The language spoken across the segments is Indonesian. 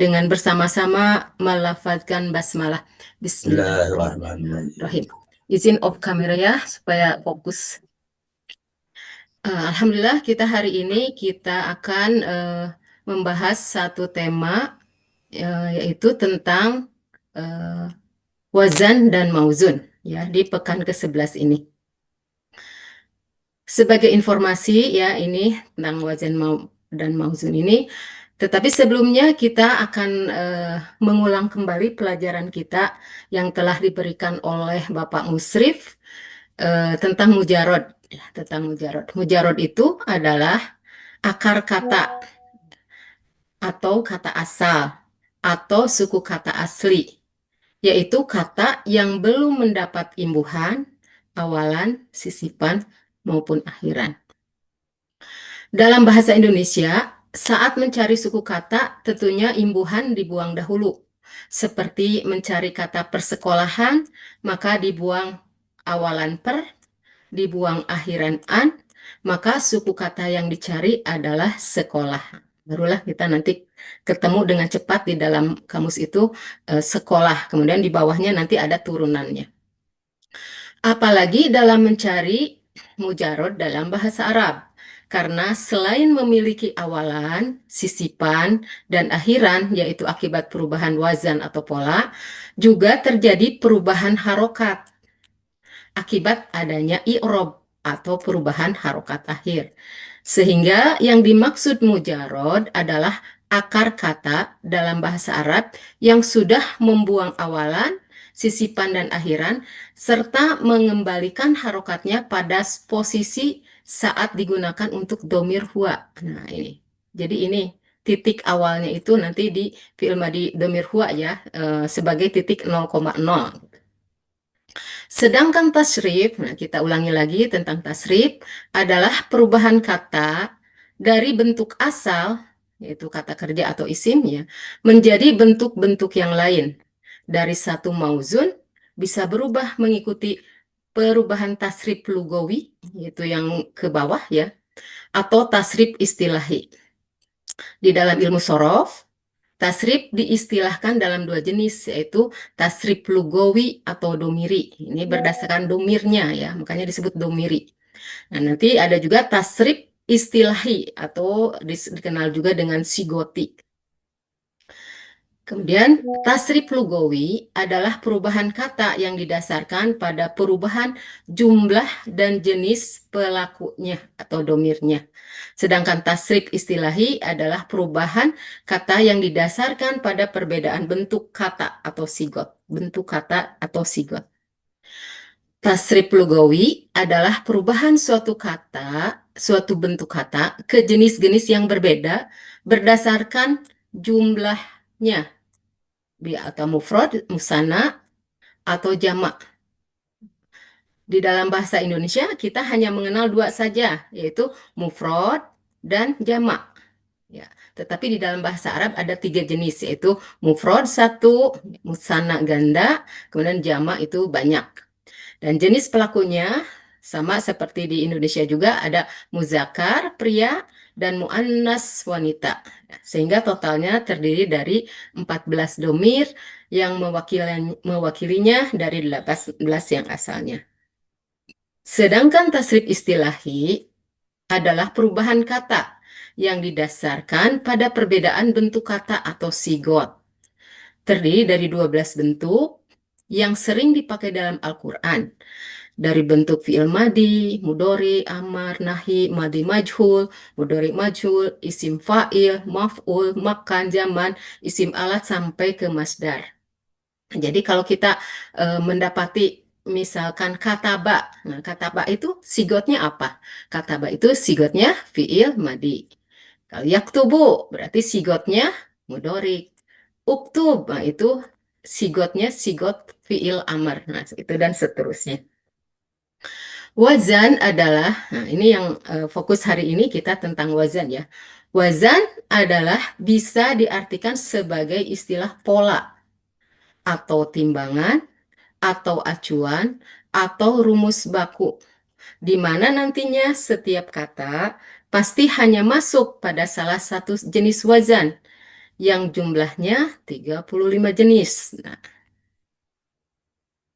dengan bersama-sama melafazkan basmalah. Bismillahirrahmanirrahim. Bismillahirrahmanirrahim. Izin off kamera ya supaya fokus. Alhamdulillah kita hari ini kita akan membahas satu tema yaitu tentang eh, wazan dan mauzun ya di pekan ke-11 ini. Sebagai informasi ya ini tentang wazan dan mauzun ini. Tetapi sebelumnya kita akan mengulang kembali pelajaran kita yang telah diberikan oleh Bapak Musrif tentang mujarod. Ya, tentang mujarod. Mujarod itu adalah akar kata atau kata asal atau suku kata asli, yaitu kata yang belum mendapat imbuhan, awalan, sisipan, maupun akhiran. Dalam bahasa Indonesia, saat mencari suku kata, tentunya imbuhan dibuang dahulu. Seperti mencari kata persekolahan, maka dibuang awalan per, dibuang akhiran an, maka suku kata yang dicari adalah sekolah. Barulah kita nanti ketemu dengan cepat di dalam kamus itu sekolah. Kemudian di bawahnya nanti ada turunannya. Apalagi dalam mencari mujarod dalam bahasa Arab. Karena selain memiliki awalan, sisipan, dan akhiran, yaitu akibat perubahan wazan atau pola, juga terjadi perubahan harokat akibat adanya i'rob atau perubahan harokat akhir. Sehingga yang dimaksud mujarod adalah akar kata dalam bahasa Arab yang sudah membuang awalan, sisipan, dan akhiran, serta mengembalikan harokatnya pada posisi saat digunakan untuk domir huwa. Nah ini, jadi ini titik awalnya itu nanti di fi'il madi domir huwa ya, sebagai titik 0,0. Sedangkan tasrif, nah kita ulangi lagi tentang tasrif, adalah perubahan kata dari bentuk asal, yaitu kata kerja atau isimnya, menjadi bentuk-bentuk yang lain. Dari satu mauzun bisa berubah mengikuti perubahan tasrif lugawi, yaitu yang ke bawah ya, atau tasrif istilahi. Di dalam ilmu sorof, tasrif diistilahkan dalam dua jenis, yaitu tasrif lugawi atau domiri. Ini berdasarkan domirnya ya, makanya disebut domiri. Nah, nanti ada juga tasrif istilahi atau dikenal juga dengan sigoti. Kemudian, tasrif lugawi adalah perubahan kata yang didasarkan pada perubahan jumlah dan jenis pelakunya atau domirnya. Sedangkan tasrif istilahi adalah perubahan kata yang didasarkan pada perbedaan bentuk kata atau sigot. Bentuk kata atau sigot. Tasrif lugawi adalah perubahan suatu kata, suatu bentuk kata ke jenis-jenis yang berbeda berdasarkan jumlahnya atau mufrad, musanna, atau jamak. Di dalam bahasa Indonesia kita hanya mengenal dua saja, yaitu mufrad dan jamak. Ya, tetapi di dalam bahasa Arab ada tiga jenis, yaitu mufrad satu, musanna ganda, kemudian jamak itu banyak. Dan jenis pelakunya sama seperti di Indonesia juga ada muzakkar pria dan muannas wanita. Sehingga totalnya terdiri dari 14 domir yang mewakilinya dari 18 yang asalnya. Sedangkan tasrif istilahi adalah perubahan kata yang didasarkan pada perbedaan bentuk kata atau sigot. Terdiri dari 12 bentuk yang sering dipakai dalam Al-Quran. Dari bentuk fi'il madi, mudori, amar, nahi, madi majhul, mudori majhul, isim fa'il, maf'ul, makan, zaman, isim alat, sampai ke masdar. Jadi kalau kita mendapati misalkan kataba, nah kataba itu sigotnya apa? Kataba itu sigotnya fi'il madi. Kalau yaktubu berarti sigotnya mudori. Uktub, nah itu sigotnya sigot fi'il amar. Nah itu dan seterusnya. Wazan adalah, nah ini yang fokus hari ini kita tentang wazan ya. Wazan adalah bisa diartikan sebagai istilah pola atau timbangan atau acuan atau rumus baku, di mana nantinya setiap kata pasti hanya masuk pada salah satu jenis wazan, yang jumlahnya 35 jenis. Nah,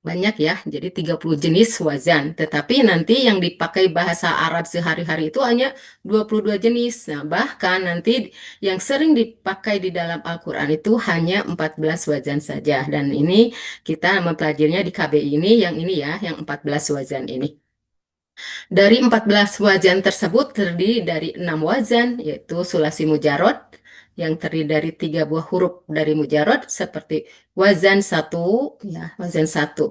banyak ya, jadi 30 jenis wazan. Tetapi nanti yang dipakai bahasa Arab sehari-hari itu hanya 22 jenis. Nah, bahkan nanti yang sering dipakai di dalam Al-Quran itu hanya 14 wazan saja. Dan ini kita mempelajarinya di KBI ini ya, yang 14 wazan ini. Dari 14 wazan tersebut terdiri dari 6 wazan, yaitu sulasi mujarod, yang terdiri dari 3 buah huruf dari mujarod, seperti wazan satu, ya, wazan satu.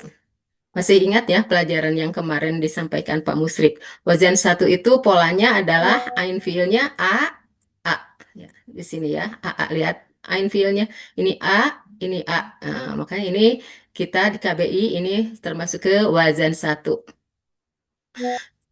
Masih ingat ya pelajaran yang kemarin disampaikan Pak Musrik. Wazan satu itu polanya adalah ain fiilnya A. Ya, di sini ya, A. Lihat ain fiilnya. Ini A, ini A. Nah, makanya ini kita di KBI ini termasuk ke wazan satu.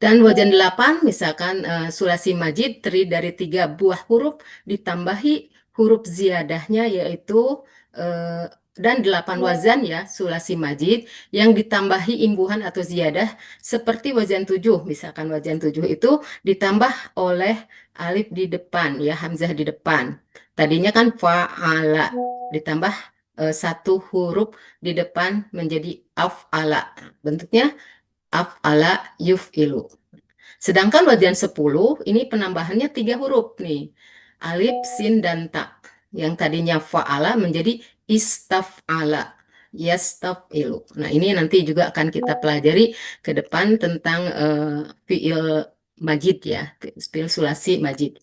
Dan wajan 8, misalkan sulasi majid terdiri dari 3 buah huruf ditambahi huruf ziyadahnya yaitu eh, dan 8 wazan ya sulasi majid yang ditambahi imbuhan atau ziyadah seperti wajan 7. Misalkan wajan 7 itu ditambah oleh alif di depan ya hamzah di depan. Tadinya kan fa'ala ditambah 1 huruf di depan menjadi af'ala. Bentuknya af'ala yuf'ilu. Sedangkan wajan 10 ini penambahannya 3 huruf nih. Alif, sin, dan ta. Yang tadinya fa'ala menjadi istaf'ala. Yastaf'ilu. Nah ini nanti juga akan kita pelajari ke depan tentang fi'il majid ya. Fi'il sulasi majid.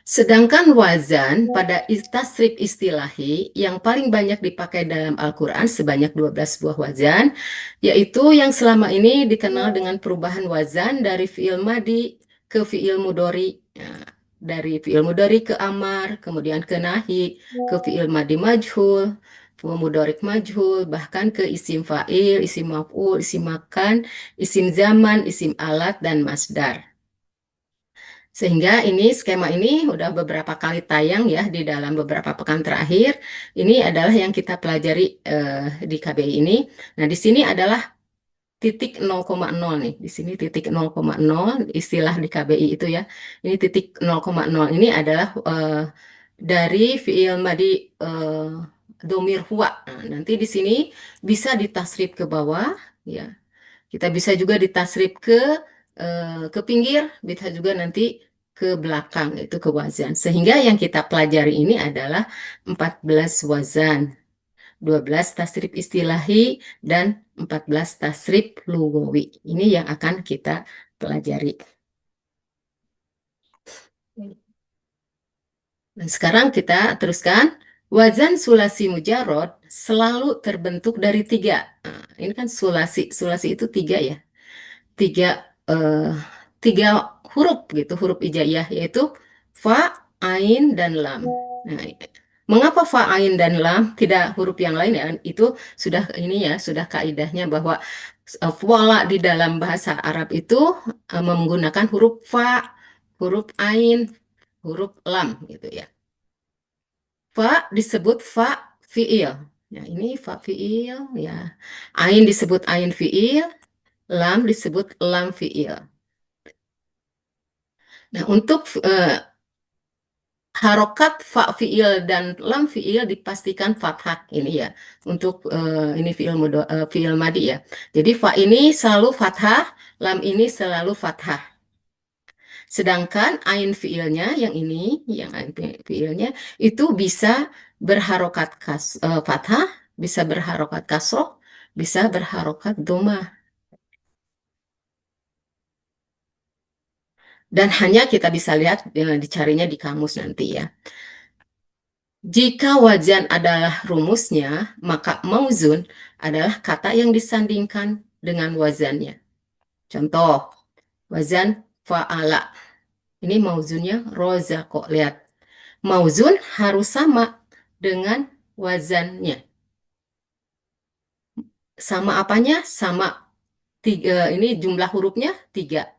Sedangkan wazan pada tasrif istilahi yang paling banyak dipakai dalam Al-Quran sebanyak 12 buah wazan, yaitu yang selama ini dikenal dengan perubahan wazan dari fi'il madi ke fi'il mudori. Nah, dari fi'il mudori ke amar, kemudian ke nahi, ke fi'il madi majhul, mudorik majhul, bahkan ke isim fa'il, isim maf'ul, isim makan, isim zaman, isim alat, dan masdar. Sehingga ini skema ini udah beberapa kali tayang ya di dalam beberapa pekan terakhir. Ini adalah yang kita pelajari di KBI ini. Nah, di sini adalah titik 0,0 nih. Di sini titik 0,0 istilah di KBI itu ya. Ini titik 0,0 ini adalah dari fiil madi domir huwa. Nah, nanti di sini bisa ditasrif ke bawah ya. Kita bisa juga ditasrif ke pinggir, bisa juga nanti ke belakang, itu ke wazan. Sehingga yang kita pelajari ini adalah 14 wazan, 12 tasrif istilahi, dan 14 tasrif lugawi. Ini yang akan kita pelajari. Dan sekarang kita teruskan. Wazan sulasi mujarod selalu terbentuk dari 3. Nah, ini kan sulasi, sulasi itu 3 ya. tiga eh, 3 huruf gitu, huruf hijaiyah yaitu fa, ain, dan lam. Nah, mengapa fa, ain, dan lam tidak huruf yang lain ya? Itu sudah ini ya, sudah kaidahnya bahwa vola di dalam bahasa Arab itu menggunakan huruf fa, huruf ain, huruf lam gitu ya. Fa disebut fa fiil. Ya, ini fa fiil ya. Ain disebut ain fiil, lam disebut lam fiil. Nah, untuk harokat fa fiil dan lam fiil dipastikan fathah ini ya. Untuk ini fiil madi ya. Jadi fa ini selalu fathah, lam ini selalu fathah. Sedangkan ain fiilnya yang ini, yang ain fiilnya itu bisa berharokat fathah, bisa berharokat kasroh, bisa berharokat domah. Dan hanya kita bisa lihat dicarinya di kamus nanti ya. Jika wajan adalah rumusnya, maka mauzun adalah kata yang disandingkan dengan wazannya. Contoh, wazan fa'ala. Ini mauzunnya roza kok, lihat. Mauzun harus sama dengan wazannya. Sama apanya? Sama tiga, ini jumlah hurufnya 3.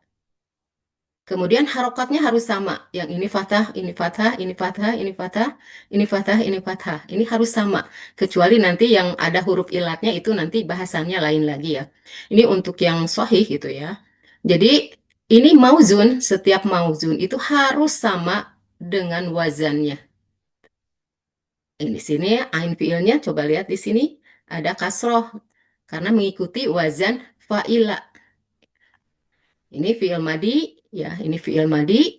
Kemudian harokatnya harus sama. Yang ini fathah, ini fathah, ini fathah, ini fathah, ini fathah, ini fathah. Ini harus sama. Kecuali nanti yang ada huruf ilatnya itu nanti bahasannya lain lagi ya. Ini untuk yang sahih gitu ya. Jadi ini mauzun, setiap mauzun itu harus sama dengan wazannya. Di sini ain fiilnya coba lihat di sini ada kasroh karena mengikuti wazan fa'ila. Ini fiil madi ya, ini fiil madi,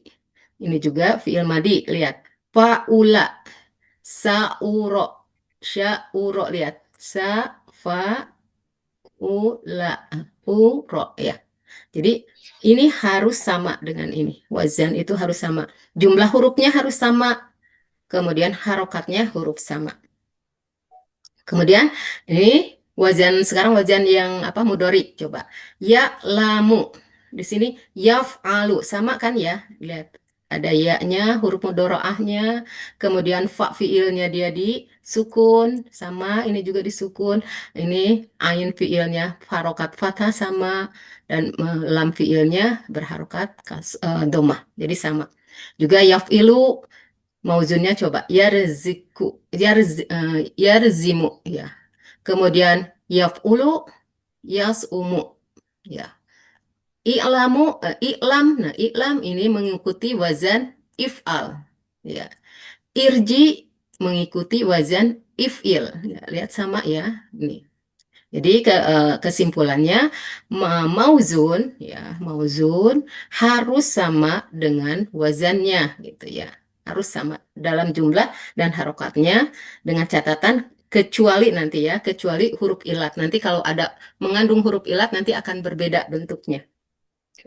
ini juga fiil madi. Lihat fa'ula, sa'uro, sya'uro, lihat fa'ula, uro ya. Jadi ini harus sama dengan ini. Wazan itu harus sama. Jumlah hurufnya harus sama. Kemudian harokatnya huruf sama. Kemudian ini sekarang wazan yang apa mudori coba. Ya lamu. Di sini yaf'alu sama kan ya? Lihat ada ya-nya, huruf mudoroahnya, kemudian fa fiilnya dia disukun sama, ini juga disukun. Ini ain fiilnya harokat fathah sama dan lam fiilnya berharokat domah. Jadi sama. Juga yaf'ilu mauzunnya coba yarzimu ya. Kemudian yaf'ulu yas'umu ya. I'lam ini mengikuti wazan if'al ya. Irji mengikuti wazan if'il ya, lihat sama ya ini. Jadi kesimpulannya mauzun harus sama dengan wazannya gitu ya. Harus sama dalam jumlah dan harokatnya dengan catatan kecuali huruf ilat. Nanti kalau ada mengandung huruf ilat nanti akan berbeda bentuknya.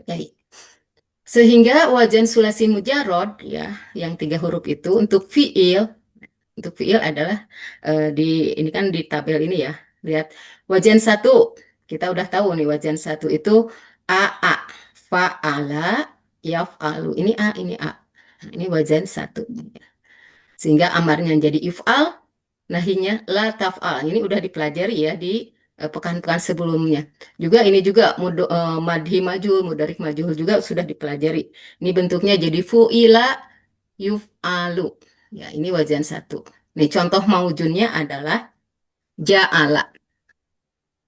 Baik. Sehingga wazan sulasi mujarrad ya yang 3 huruf itu untuk fiil adalah ini kan di tabel ini ya. Lihat wajan 1 kita udah tahu nih wajan 1 itu a fa'ala yaf'alu. Ini a, ini a. Nah, ini wajan 1. Sehingga amarnya jadi if'al, nahinya la taf'al. Ini udah dipelajari ya di pekan-pekan sebelumnya. Juga ini juga madhi majhul, mudarik majhul juga sudah dipelajari. Ini bentuknya jadi fu'ila yuf'alu. Ya, ini wajan 1. Nih contoh maujunnya adalah ja'ala.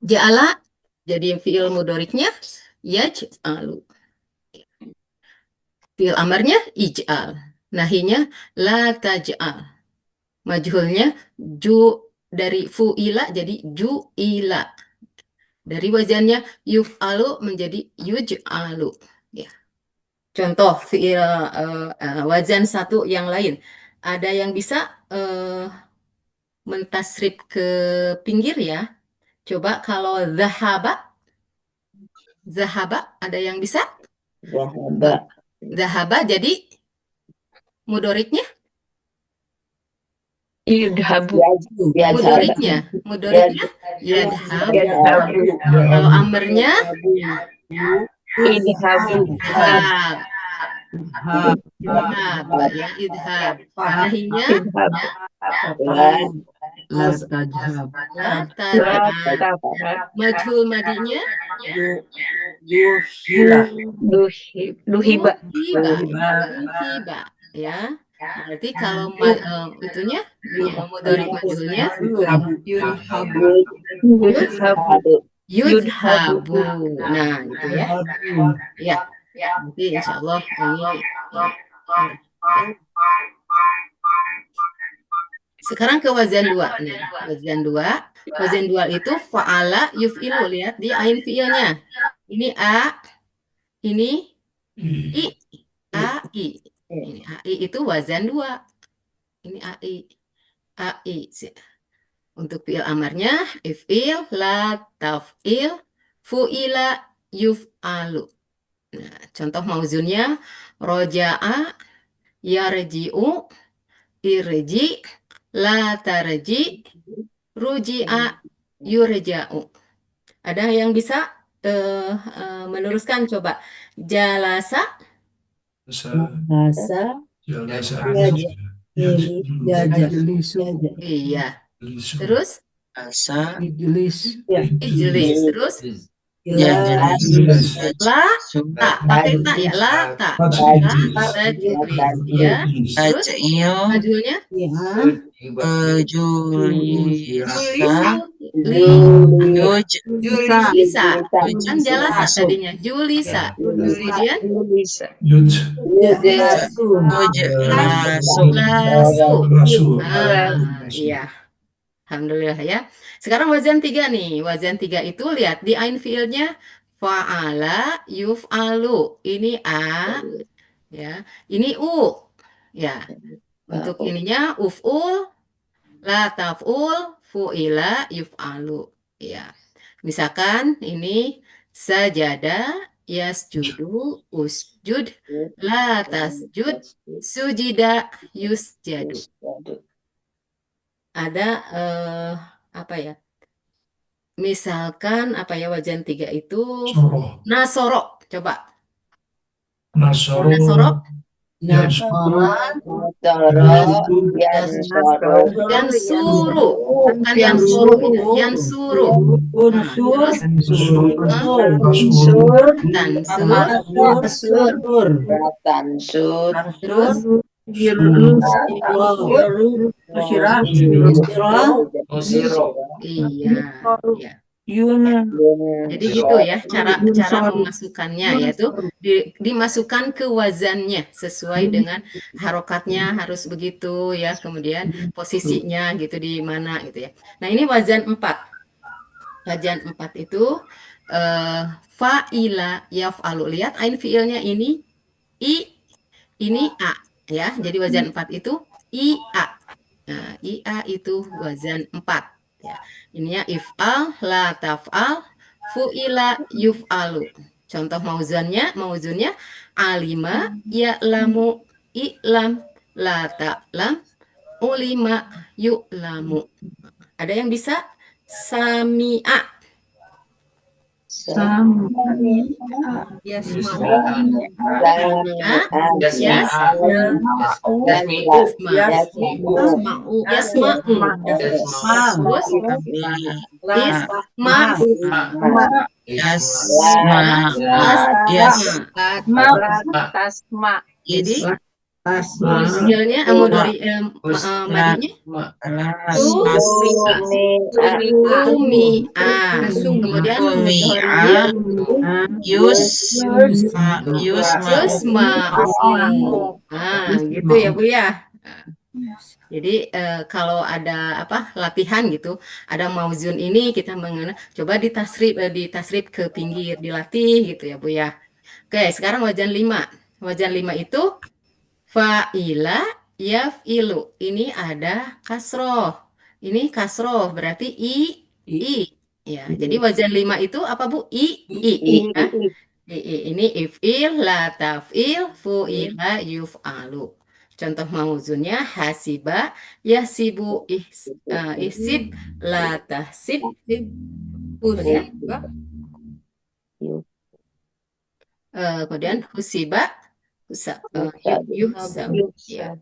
Ja'ala jadi fiil mudoriknya yaj'alu. Fiil amarnya ij'al. Nahinya la taj'al. Majhulnya dari fu'ila jadi ju'ila. Dari wazannya yuf'alu menjadi yuj'alu. Ya. Contoh fiil wazan 1 yang lain. Ada yang bisa mentasrif ke pinggir ya. Coba kalau zahaba ada yang bisa? Zahaba jadi mudoriknya? Yudhabu. Mudoriknya yadhabu. Kalau amarnya Idhabu. idhab ya idhab. Nahinya La tajhab. la tajhab. Majhul madinya Yuhila. Duhiba. Duhiba ya. Berarti kalau itunya mudhari majhulnya yudhabu. Nah, gitu ya. Ya. Nanti insya Allah ini sekarang ke wazan 2 nih. Wazan 2 itu fa'ala yuf'ilu, lihat di ain fi'ilnya. Ini a, ini i, ai. Ini ai itu wazan 2. Ini ai. Untuk fi'il amarnya if'il, la taf'il, fu'ila yuf'alu. Nah, contoh mauzunnya roja'a yarji'u, irji, la tarji, ruji'a, yurja'u. Ada yang bisa meneruskan coba. Jalasa, iya. Terus ijlis. Terus la ta, pakai ta ya, la ta. Tajlis ya. Terus majulnya Julisa. Kan jalasa tadinya Julisa. Kemudian lasu. Iya, alhamdulillah ya. Sekarang wazan 3 nih. Wazan 3 itu lihat di ain fiilnya fa'ala yuf'alu. Ini a ya. Ini u. Ya, untuk ininya uf'ul, la taf'ul, fu'ila, yuf'alu. Ya. Misalkan ini sajada, yasjudu, usjud, la tasjud, sujida, yusjadu. Ada apa ya? Misalkan apa ya wajan 3 itu Soro. nasoro. Coba. Nasoro. Nasoro Yansuru. yansuru. Bukan yansuru ya, yansuru. Nah, terus Yansuru. Tansur, tansur, terus iya, ya. Jadi gitu ya cara memasukkannya yaitu dimasukkan ke wazannya sesuai dengan harokatnya harus begitu ya, kemudian posisinya gitu di mana gitu ya. Nah, ini wazan 4. Wazan 4 itu fa'ila yaf'alu. Lihat ain fiilnya ini i, ini a ya. Jadi wazan 4 itu ia. Nah, ia itu wazan 4 ya. Ininya if'al, la taf'al, fu'ila, yuf'alu. Contoh mauzunnya alima, ya'lamu, i'lam, la ta'lam, ulima, yu'lamu. Ada yang bisa? Sami'a. Jadi fiilnya mudhari madinya tumi'a. Kemudian mudhari'nya yusma'u. Nah, gitu ya Bu ya. Jadi kalau ada apa latihan gitu, ada mauzun ini kita mengenal, coba ditasrif ke pinggir, dilatih gitu ya Bu ya. Oke, sekarang wajan 5. Wajan 5 itu fa'ila yaf'ilu. Ini ada kasroh. Ini kasroh berarti i. Ya, jadi wajan 5 itu apa Bu? I. Ya. Ini if'il, la taf'il, fu'ila, yuf'alu. Contoh mauzunnya hasiba, yasibu, ihsib, la tahsib, husiba. Kemudian husiba, yuhsabu. Ya.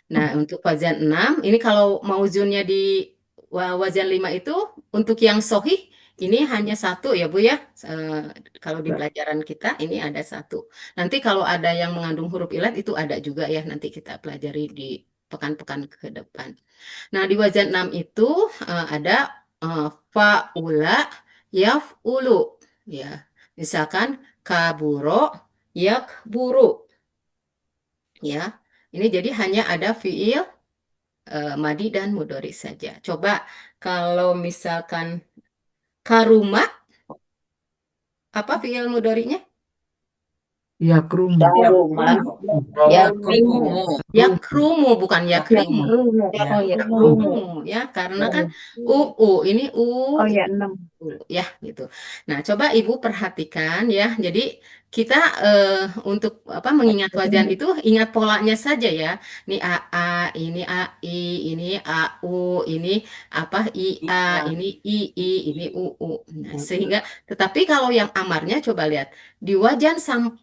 Nah, untuk wazan 6, ini kalau mauzunnya di wazan 5 itu, untuk yang sohih, ini hanya satu ya Bu ya. Kalau di pelajaran kita, ini ada satu. Nanti kalau ada yang mengandung huruf ilat, itu ada juga ya, nanti kita pelajari di pekan-pekan ke depan. Nah, di wazan 6 itu ada fa'ula, yaf'ulu. Ya, misalkan kaburo, yakburu. Ya, ini jadi hanya ada fiil madi dan mudhari saja. Coba kalau misalkan karuma, apa fiil mudhari'nya? Yakrumu. Yakrumu, bukan yakrimu. Yakrumu, ya, karena kan ini ya 6. ya gitu. Nah, coba Ibu perhatikan ya. Jadi kita untuk apa mengingat wajan itu ingat polanya saja ya. Ini AA, ini AI, ini AU, ini apa IA, ini II, ini UU. Nah, sehingga tetapi kalau yang amarnya coba lihat di wajan 1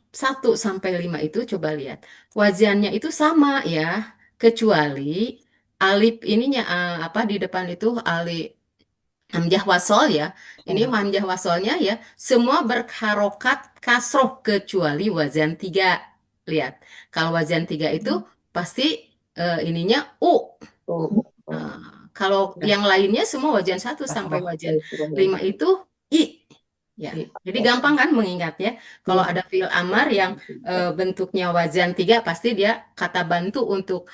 sampai 5 itu coba lihat. Wajannya itu sama ya, kecuali alif ininya apa di depan itu alif hamzah wasol ya. Ini hamzah wasolnya ya, semua berharokat kasroh kecuali wazan 3. Lihat, kalau wazan 3 itu pasti ininya U. Kalau yang lainnya semua wajan 1 sampai wajan 5 itu I. Ya, jadi gampang kan mengingatnya. Kalau ada fiil amar yang bentuknya wazan 3 pasti dia kata bantu untuk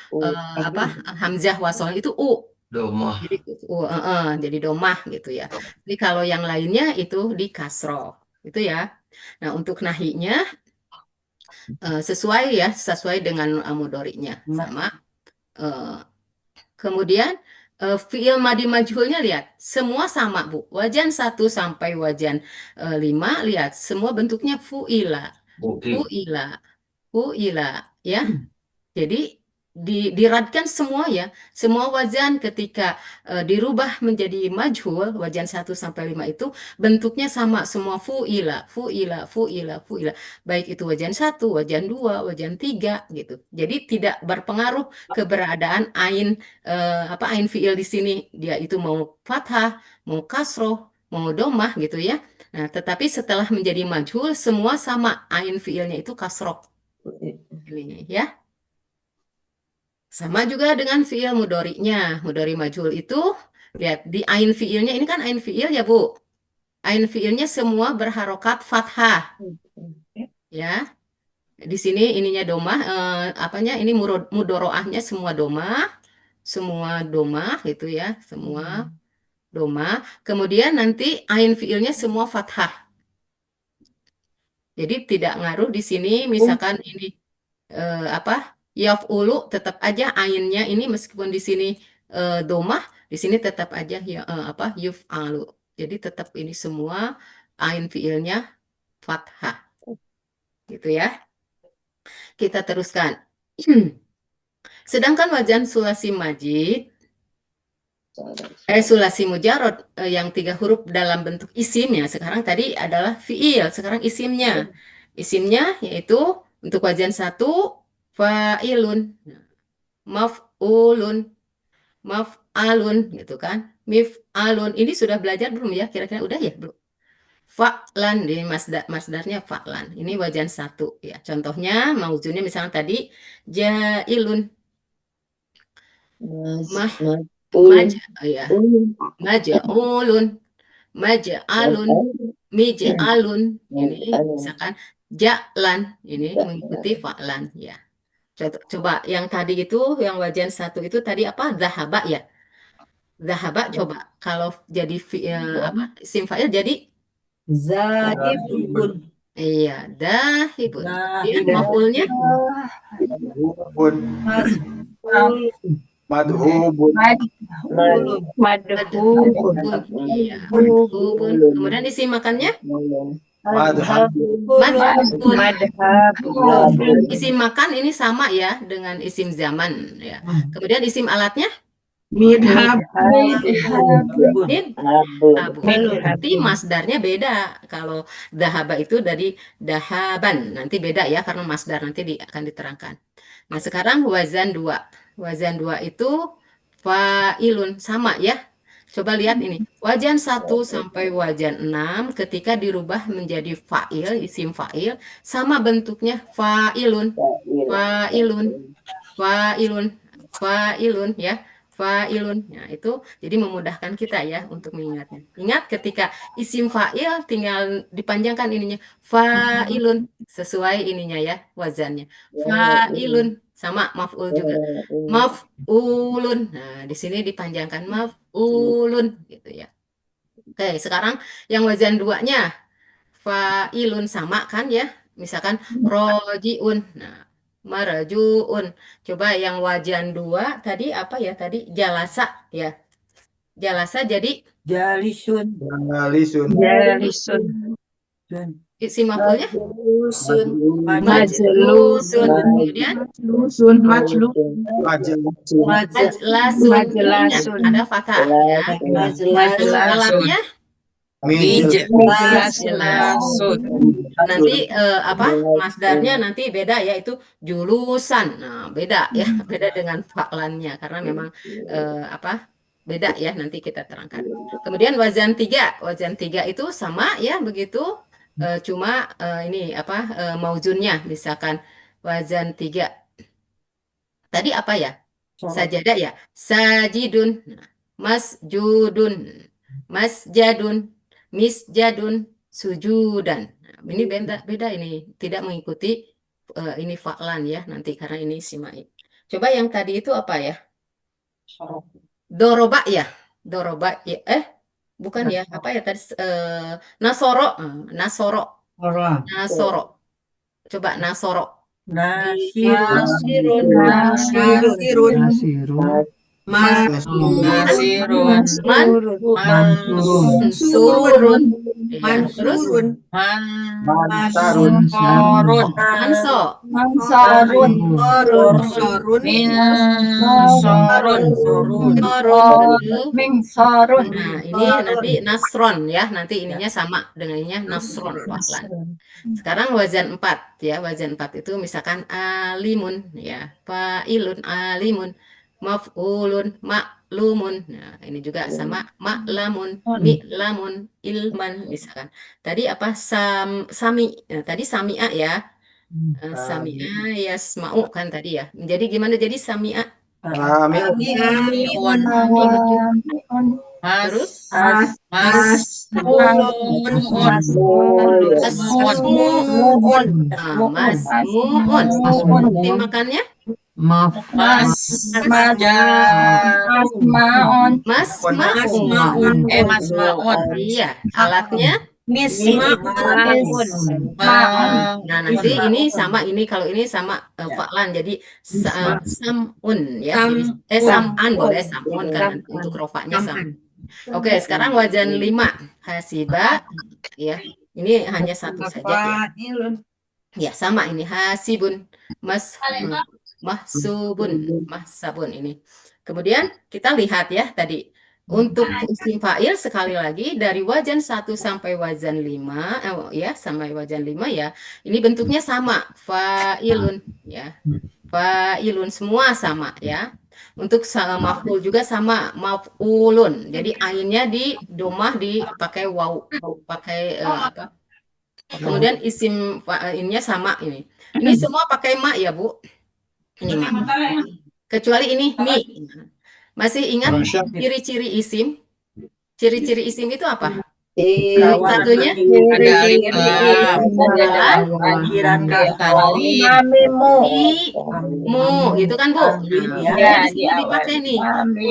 apa hamzah wasol itu U. Domah. Jadi domah gitu ya. Jadi kalau yang lainnya itu di kasroh itu ya. Nah untuk nahinya sesuai dengan mudhari'nya sama. Eh, Kemudian fiil madi majhulnya lihat semua sama Bu. Wajan 1 sampai wajan 5 lihat semua bentuknya fuila, Oke. fuila, fuila ya. Jadi diradkan semua ya, semua wajan ketika dirubah menjadi majhul, wajan 1 sampai 5 itu bentuknya sama, semua fu'ila, fu'ila, fu'ila, fu'ila. Baik itu wajan 1, wajan 2, wajan 3 gitu. Jadi tidak berpengaruh keberadaan ain fi'il di sini. Dia itu mau fathah, mau kasroh, mau domah gitu ya. Nah, tetapi setelah menjadi majhul semua sama, ain fi'ilnya itu kasroh. Ini ya. Sama juga dengan fiil mudorinya. Mudori majhul itu, lihat di ain fiilnya, ini kan ain fiil ya Bu. Ain fiilnya semua berharokat fathah. Ya, di sini ininya domah, apanya ini mudoroahnya semua domah gitu ya, semua domah. Kemudian nanti ain fiilnya semua fathah. Jadi tidak ngaruh di sini, misalkan ini apa yaf'ulu tetap aja ainnya ini meskipun di sini domah di sini tetap aja ya apa yuf'alu. Jadi tetap ini semua ain fiilnya fathah gitu ya. Kita teruskan. Sedangkan wajan sulasi majid sulasi mujarod yang 3 huruf dalam bentuk isimnya sekarang tadi adalah fiil, sekarang isimnya. Isimnya yaitu untuk wajan 1 fa'ilun, maf'ulun, maf'alun gitu kan. Mif'alun. Ini sudah belajar belum ya? Kira-kira udah ya belum? Fa'lan ini masdarnya fa'lan. Ini wajan 1 ya. Contohnya mauzunnya misalnya tadi jailun, mah maj ya. Maj'ulun, maj'alun, mij'alun. Ini misalkan ja'lan ini mengikuti fa'lan ya. Coba yang tadi itu yang wajan 1 itu tadi apa? Zahaba ya. Zahaba coba kalau jadi apa isim fa'il jadi Zahibun. iya dahibun. Kemudian Zahibun. maf'ulnya Madhubun. Madhubun. Madhubun. iya madhubun. Kemudian isim makannya Madhabun. madhubun. Madhabun. Isim makan ini sama ya dengan isim zaman ya. Kemudian isim alatnya Zahibun. Nanti masdarnya beda. Kalau dahaba itu dari dahaban. Nanti beda ya karena masdar nanti akan diterangkan. Nah, sekarang wazan 2. Wazan 2 itu fa'ilun sama ya. Coba lihat ini. Wajan 1 sampai wajan 6 ketika dirubah menjadi fa'il, isim fa'il sama bentuknya fa'ilun. Fa'ilun. Fa'ilun. Fa'ilun ya. Fa'ilun. Nah, itu jadi memudahkan kita ya untuk mengingatnya. Ingat ketika isim fa'il tinggal dipanjangkan ininya fa'ilun sesuai ininya ya wazannya. Fa'ilun sama maf'ul juga. Maf'ulun. Nah, di sini dipanjangkan maf'ulun gitu ya. Oke, sekarang yang wazan 2-nya fa'ilun sama kan ya. Misalkan rojiun. Nah, marjuun. Coba yang wajan 2 tadi apa ya tadi jalasa ya. Jalasa jadi Jalisun. Jalisun. Jalisun. isim maf'ulnya Majlusun. majlusun. Kemudian Lusun, majlub, Majalisun. majlasun. Majlasun. Ingat, ada fathah ya. Majlasun. Alatnya Majlasun. nanti apa masdarnya nanti beda yaitu julusan. Nah, beda ya, beda dengan fa'lannya karena memang apa? Beda ya nanti kita terangkan. Kemudian wazan 3 itu sama ya begitu cuma ini apa mauzunnya misalkan wazan 3 tadi apa ya? Sajadah ya. Sajidun, masjudun, masjadun, misjadun, sujudan. Nah, ini beda ini, tidak mengikuti ini fa'lan ya nanti karena ini simai. Coba yang tadi itu apa ya? Doroba ya, doroba ya, bukan ya, apa ya tadi, nasoro, nasoro, Orang. nasoro. Coba nasoro. Nasirun. Nasirun. Nasirun. Nasirun. Nasirun. Mansurun. Ya, terus Mansurun. Mansarun. Mansurun. manso. Mansarun. Minsorun. Sorun. Sorun, betul. Mingsarun. Nah, ini nanti nasron ya, nanti ininya sama dengan ininya nasron, fa'lan. Sekarang wazan 4 ya, wazan 4 itu misalkan alimun ya, fa'ilun alimun, maf'ulun ma'lumun. Nah, ini juga sama ma'lamun, mi'lamun, ilman misalkan. Tadi apa sami, nah, tadi sami'a ya. Sami'a yasma'u kan tadi ya. Jadi gimana jadi sami'a? Sami'un. Sami'un. Terus Masmu'un. masmu'un. Dimakannya Masmaun. masma'un. Masmaun. Iya, alatnya. Mismaun. Nah, nanti ini sama ini, kalau ini sama fa'lan, jadi samun ya. Jadi, sam'an boleh, samun kan untuk rofaknya sama. Oke, sekarang wazan 5 hasiba ya. Ini hanya satu saja ya. Ya, sama ini hasibun, mahsubun, mahsabun ini. Kemudian kita lihat ya tadi untuk isim fa'il sekali lagi dari wazan 1 sampai wazan 5 ya, sampai wazan 5 ya. Ini bentuknya sama, fa'ilun ya. Fa'ilun semua sama ya. Untuk maf'ul juga sama, maf'ulun. Jadi ainnya di domah dipakai waw, pakai apa? Kemudian isim fa'ilnya sama ini. Ini semua pakai ma ya, Bu. Ini ma. Kecuali ini mi. Masih ingat ciri-ciri isim? Ciri-ciri isim itu apa? Satunya Ada alif lam. Akhiran mu gitu kan, Bu? Ya, Nah, di sini dipakai nih.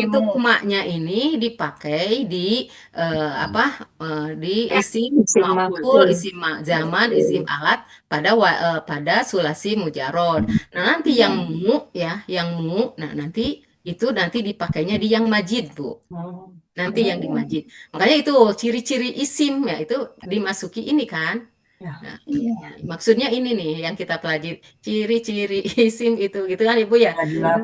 Untuk maknya ini dipakai di di isim maf'ul, isim zaman, isim alat pada sulasi mujarod. Nah, nanti yang mu ya, nah nanti itu nanti dipakainya di yang majid, Bu. Nanti yang di majid. Makanya itu ciri-ciri isim ya, itu dimasuki ini kan. Nah, maksudnya ini nih yang kita pelajari, ciri-ciri isim itu gitu kan Ibu ya.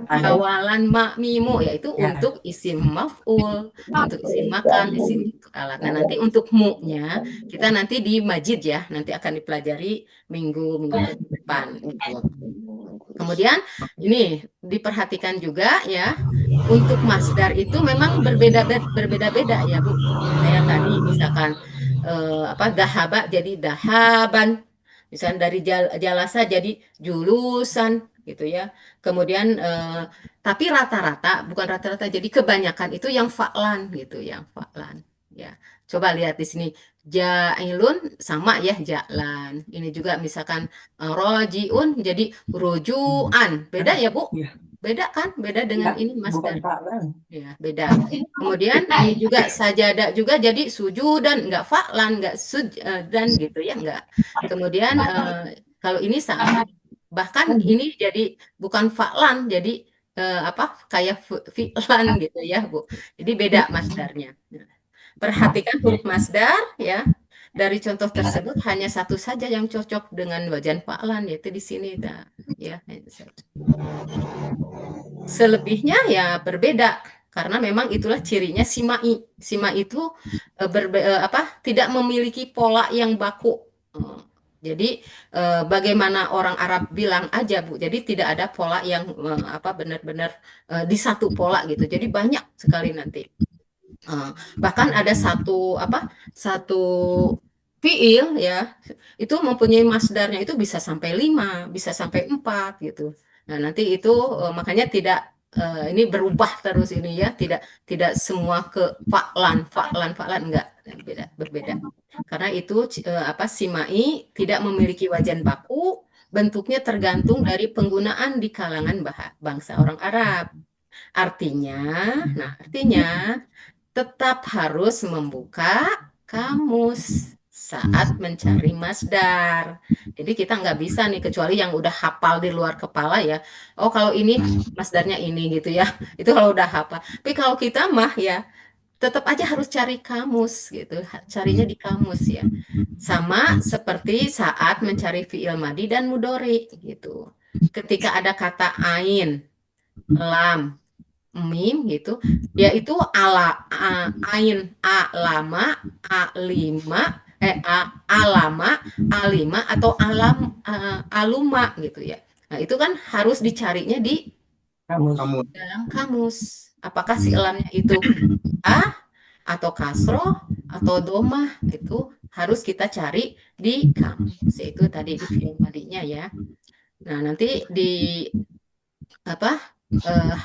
Awalan mimu yaitu untuk isim maf'ul, untuk isim makan, isim alat. Nah, nanti untuk mu-nya kita nanti di majid ya, nanti akan dipelajari minggu ke depan gitu. Kemudian ini diperhatikan juga ya, untuk masdar itu memang berbeda-beda ya, Bu. Kayak tadi misalkan dahaba jadi dahaban, misalnya dari jalasa jadi julusan gitu ya. Kemudian tapi rata-rata, bukan rata-rata, jadi kebanyakan itu yang fa'lan gitu, yang fa'lan ya. Coba lihat di sini, ja'ilun sama ya, ja'lan. Ini juga misalkan rojiun jadi rujuan. Beda ya, Bu? Beda kan? Beda dengan ini masdar. Ya, beda. Kemudian ini juga sajadah juga jadi sujudan, enggak fa'lan, enggak dan gitu ya, enggak. Kemudian kalau ini sama. Bahkan ini jadi bukan fa'lan, jadi kayak fi'lan gitu ya, Bu. Jadi beda masdarnya. Nah, perhatikan huruf masdar ya. Dari contoh tersebut hanya satu saja yang cocok dengan wajan fa'lan, yaitu di sini ya. Selebihnya ya berbeda karena memang itulah cirinya simai. Simai itu tidak memiliki pola yang baku. Jadi bagaimana orang Arab bilang aja, Bu. Jadi tidak ada pola yang benar-benar di satu pola gitu. Jadi banyak sekali nanti. Bahkan ada satu fiil ya, itu mempunyai masdarnya itu bisa sampai 5, bisa sampai 4 gitu. Nah, nanti itu makanya tidak ini berubah terus ini ya, tidak semua ke fa'lan enggak, berbeda. Karena itu simai tidak memiliki wajan baku, bentuknya tergantung dari penggunaan di kalangan bangsa orang Arab. Artinya, artinya tetap harus membuka kamus saat mencari masdar. Jadi kita nggak bisa nih kecuali yang udah hafal di luar kepala ya. Oh kalau ini masdarnya ini gitu ya. Itu kalau udah hafal. Tapi kalau kita mah ya tetap aja harus cari kamus gitu. Carinya di kamus ya. Sama seperti saat mencari fiil madi dan mudori gitu. Ketika ada kata ain, lam, mim gitu, yaitu ain alama, alima, alama, alima atau aluma gitu ya. Nah, itu kan harus dicarinya di Kamus. Kamu. dalam kamus. Apakah si elamnya itu a atau kasroh atau domah, itu harus kita cari di kamus. Itu tadi di fiil madinya ya. Nah, nanti di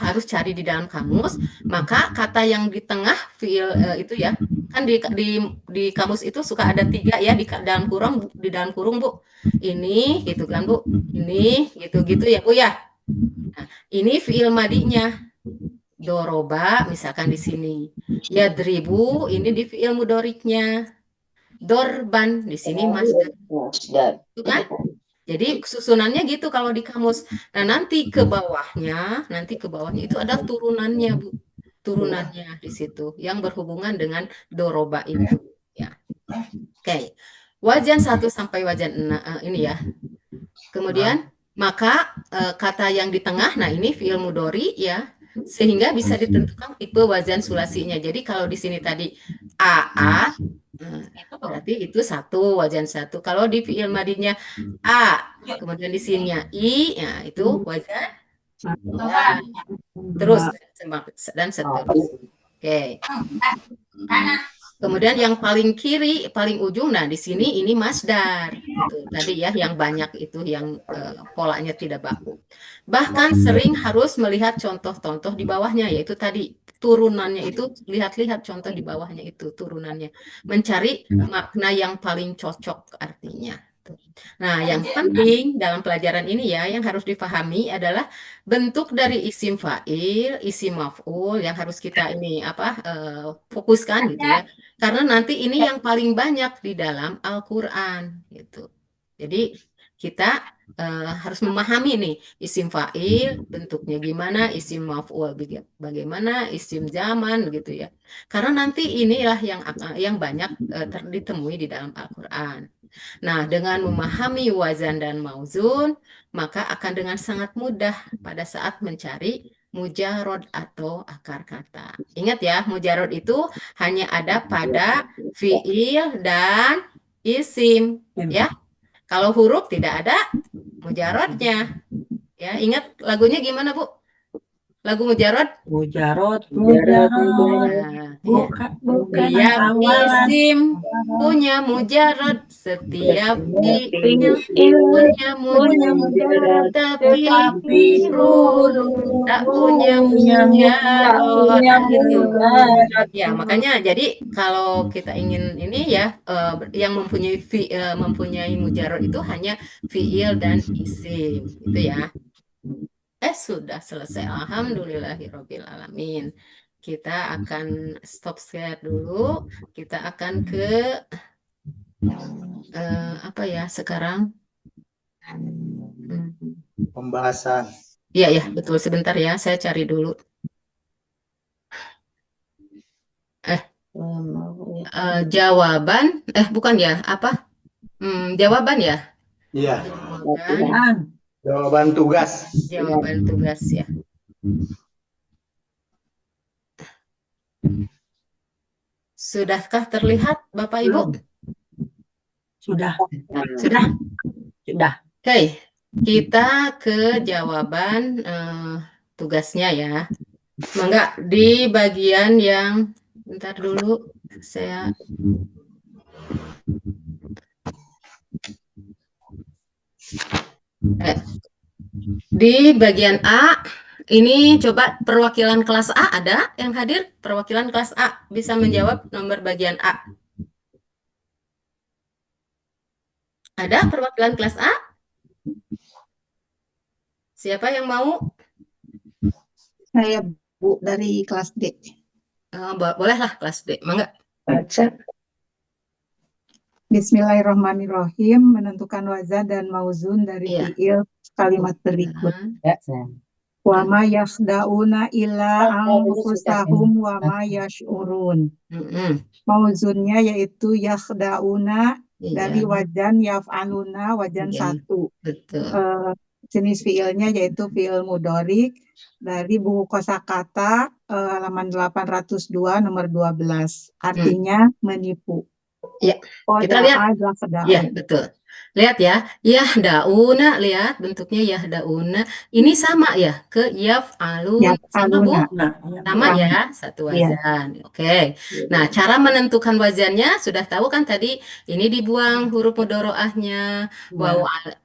harus cari di dalam kamus, maka kata yang di tengah fiil itu ya, kan di kamus itu suka ada 3 ya di dalam kurung Bu. Ini gitu kan Bu. Ini gitu-gitu ya Bu ya. Nah, ini fiil madinya. Doroba misalkan di sini. Yadribu ini di fiil mudoriknya. Dorban di sini masdar. Itu kan? Jadi susunannya gitu kalau di kamus. Nah, nanti ke bawahnya itu ada turunannya, Bu. Turunannya di situ yang berhubungan dengan doroba itu, ya. Oke. Wajan 1 sampai wajan 6 ini ya. Kemudian maka kata yang di tengah, nah ini fiil mudori ya, sehingga bisa ditentukan tipe wajan sulasinya. Jadi kalau di sini tadi AA, berarti itu 1 wajan 1. Kalau di fiil madinya A, kemudian di sininya I, ya itu wajan ya. Terus dan seterusnya. Oke. Kemudian yang paling kiri, paling ujung, nah di sini ini masdar. Itu tadi ya yang banyak itu yang polanya tidak baku. Bahkan sering harus melihat contoh-contoh di bawahnya, yaitu tadi turunannya itu, lihat-lihat contoh di bawahnya itu turunannya. Mencari makna yang paling cocok artinya. Nah, yang penting dalam pelajaran ini ya, yang harus dipahami adalah bentuk dari isim fa'il, isim maf'ul yang harus kita ini fokuskan gitu ya. Karena nanti ini yang paling banyak di dalam Al-Qur'an gitu. Jadi kita harus memahami nih isim fa'il bentuknya gimana, isim maf'ul bagaimana, isim zaman gitu ya. Karena nanti inilah yang banyak ditemui di dalam Al-Qur'an. Nah, dengan memahami wazan dan mauzun, maka akan dengan sangat mudah pada saat mencari mujarod atau akar kata. Ingat ya, mujarod itu hanya ada pada fiil dan isim, ya. Kalau huruf tidak ada mujarodnya. Ya, ingat lagunya gimana, Bu? Lagu mujarod? Mujarot, mujarot. Nah, Bukan Setiap awalan. isim punya mujarad, setiap fiil punya mujarad, tapi huruf tak punya mujarad. Nah, itu. Ya, makanya jadi kalau kita ingin ini ya yang mempunyai mujarad itu hanya fiil dan isim, itu ya. Sudah selesai. Alhamdulillahirabbil alamin. Kita akan stop share dulu. Kita akan ke apa ya sekarang? Pembahasan. Iya ya, betul. Sebentar ya, saya cari dulu. Jawaban, bukan ya, apa? Jawaban ya? Iya. Jawaban, Jawaban tugas. jawaban tugas ya. Sudahkah terlihat, Bapak Ibu? Sudah. Sudah? Sudah. Oke, kita ke jawaban tugasnya ya. Mangga di bagian yang bentar dulu saya di bagian A ini coba perwakilan kelas A ada yang hadir? Perwakilan kelas A bisa menjawab nomor bagian A. Ada perwakilan kelas A? Siapa yang mau? Saya Bu, dari kelas D. Bolehlah kelas D, mangga. Baca. Bismillahirrahmanirrahim. Menentukan wazan dan mauzun dari Iya. fiil kalimat berikut. Ya, sayang. Wa ma yakhda'una illa anfusahum wa ma yash'urun. Mm-mm. Mauzunnya yaitu yakhda'una dari Iya, wajan yaf'aluna wajan iya, 1. betul. Jenis fiilnya yaitu fiil mudhorik dari buku kosakata halaman 802 nomor 12. Artinya menipu. Ya, kita lihat. Koda'a yakhda'u. Ya, betul. Lihat ya, yahdauna, lihat bentuknya yahdauna. Ini sama ya ke yaf'alun, sama Bu? Yaf'aluna. Nah, Sama Sama. ya, satu Iya. wazan. Oke. Nah, cara menentukan wazannya sudah tahu kan tadi, ini dibuang huruf mudhoro'ahnya,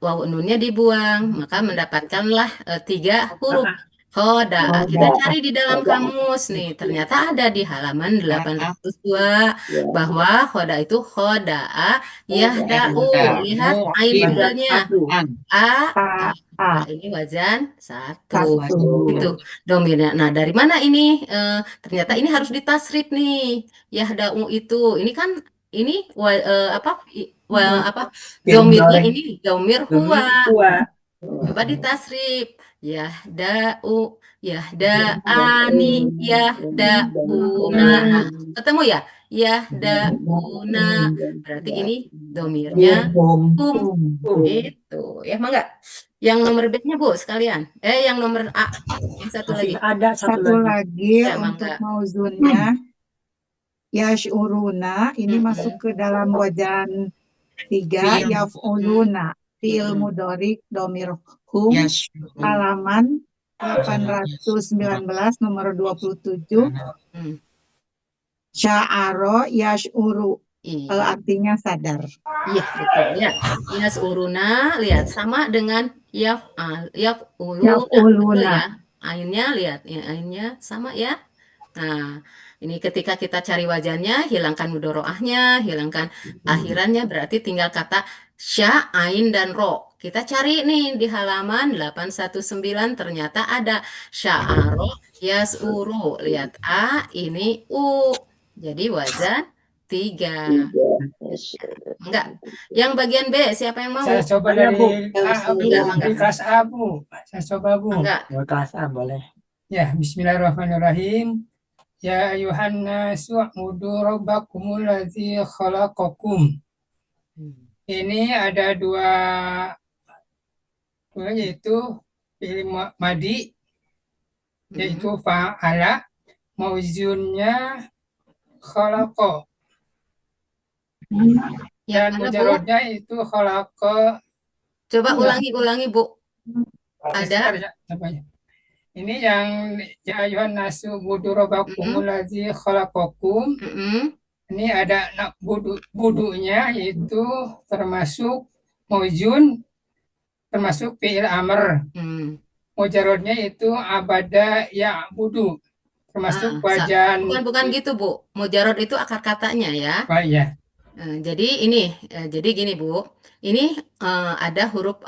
wawu nunnya dibuang, maka mendapatkanlah 3 huruf. Khoda'a. Kita cari di dalam kamus nih, ternyata ada di halaman 802 bahwa khoda itu khoda'a yahda'u. Lihat ain tunggalnya. A, A. ini wazan 1. 1. Itu domirnya. Nah, dari mana ini? Ternyata ini harus ditasrif nih. Yahda'u itu. Ini kan ini domirnya ini domir huwa. Coba ditasrif. Yahda'u, yahda'ani, yahda'una. Nah, ketemu ya? Yahda'una. Berarti ini domirnya hum. Itu. Ya, mangga. Yang nomor B-nya Bu sekalian. Yang nomor A. Yang satu lagi. Masih ada Satu lagi Ya, untuk mangga. mauzunnya yash'uruna ini masuk ke dalam wajan 3 yaf'uluna fiil mudhorik domir hum halaman 819 nomor 27 sya'aro yash'uru Iya. artinya sadar. Iya, betul. Lihat. Yas'uruna, lihat. Sama dengan yaf'uluna. Betul ya? Ainnya, lihat. Ya, ainnya sama ya. Nah, ini ketika kita cari wajannya, hilangkan mudhoro'ahnya, hilangkan akhirannya, berarti tinggal kata sya, ain, dan ro. Kita cari nih di halaman 819, ternyata ada sya'aro, yas'uru. Lihat A, ini U. Jadi wazan 3. Enggak. Yang bagian B, siapa yang mau? Saya coba Mana, dari Bu? di kelas A, Bu. Saya coba, Bu. Enggak. kelas A boleh. Ya, bismillahirrahmanirrahim. Ya ayuhan nasu u'budu rabbakumul ladzi khalaqakum. Ini ada dua yaitu fi'il madi yaitu fa'ala, mauzunnya khalaqa. Yang Dan mana, Bu? mujarodnya itu khalaqa. Coba ulangi, Bu. Ada. Ini yang ya ayuhan nasu u'budu rabbakumul ladzi khalaqakum. Ini ada budunya yaitu termasuk mauzun, termasuk fi'il amr. Mujarodnya itu abada ya'budu, termasuk wajan. Bukan gitu, Bu. Mujarod itu akar katanya ya. Oh iya. Jadi gini Bu. Ini ada huruf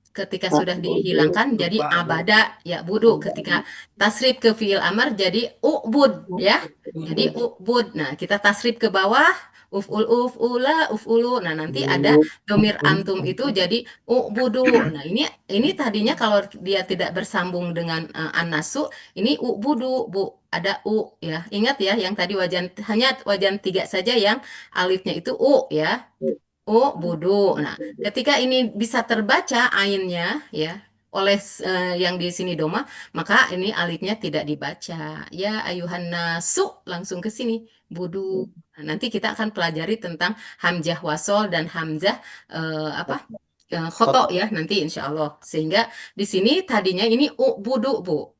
ketika sudah dihilangkan jadi abada ya budu. Ketika tasrif ke fiil amar jadi u'bud ya. Jadi u'bud. Nah, kita tasrif ke bawah uf'ula uf'ulu. Nah, nanti ada domir antum itu jadi u'budu. Nah, ini tadinya kalau dia tidak bersambung dengan an-nasu, ini u'budu, Bu. Ada u ya. Ingat ya yang tadi hanya wajan 3 saja yang alifnya itu u ya. Budu. Nah, ketika ini bisa terbaca ainnya ya oleh yang di sini doma, maka ini alifnya tidak dibaca. Ya ayuhan nasu langsung ke sini budu. Nah, nanti kita akan pelajari tentang hamzah wasol dan hamzah khoto ya nanti insya Allah. Sehingga di sini tadinya ini budu Bu.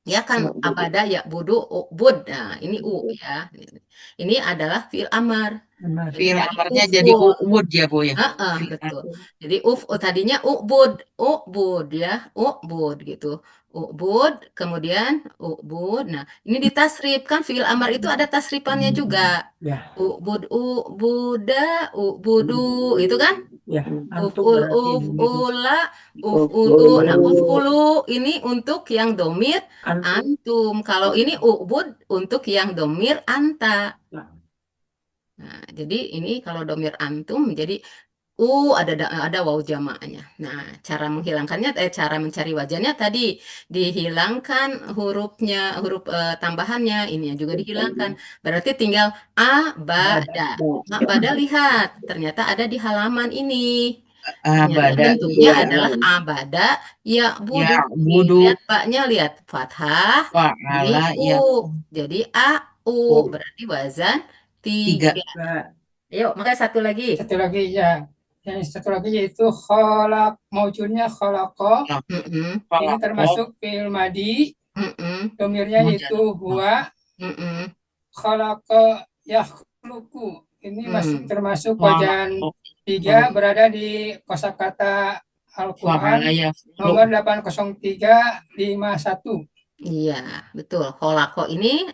Ya kan abada ya budu bud. Nah, ini u ya. Ini adalah fi'il amar. Benar. Jadi Fiil tadi amarnya jadi ufud. u'ud ya, Bu ya. Fiil Betul. amar. Jadi tadinya ubud ya, ubud gitu. Ubud, kemudian ubud. Nah, ini ditasrif kan fiil amar itu ada tasrifannya juga. Ya, Ubud, ubuda, ubudu, itu kan? ya. Antum Uf'ul, berarti uf'ula, uf'ulu. Nah, uf'ulu ini untuk yang domir antum. antum. Kalau ini ubud untuk yang domir anta. Nah, jadi ini kalau domir antum jadi ada waw jamaahnya. Nah, cara cara mencari wajannya tadi dihilangkan huruf tambahannya, ini juga dihilangkan. Berarti tinggal abada. Abada lihat, ternyata ada di halaman ini. Ternyata Abada bentuknya iya. adalah abada ya budu. Ya Nih, budu lihat baknya, lihat fathah. Ini fa'ala ya jadi au berarti wazan 3. 3 Juga. Yuk, makanya satu lagi. Satu lagi ya. Yang satu lagi yaitu kholak, maujudnya kholako. Mm-mm, Ini termasuk fi'il madi. mm-mm, Domirnya Mujad. yaitu huwa. mm-mm, Kholako yakhluku. Ini masih termasuk wajan 3 berada di kosakata Al-Quran fa'ala ya nomor 80351. Iya, betul. Kholako ini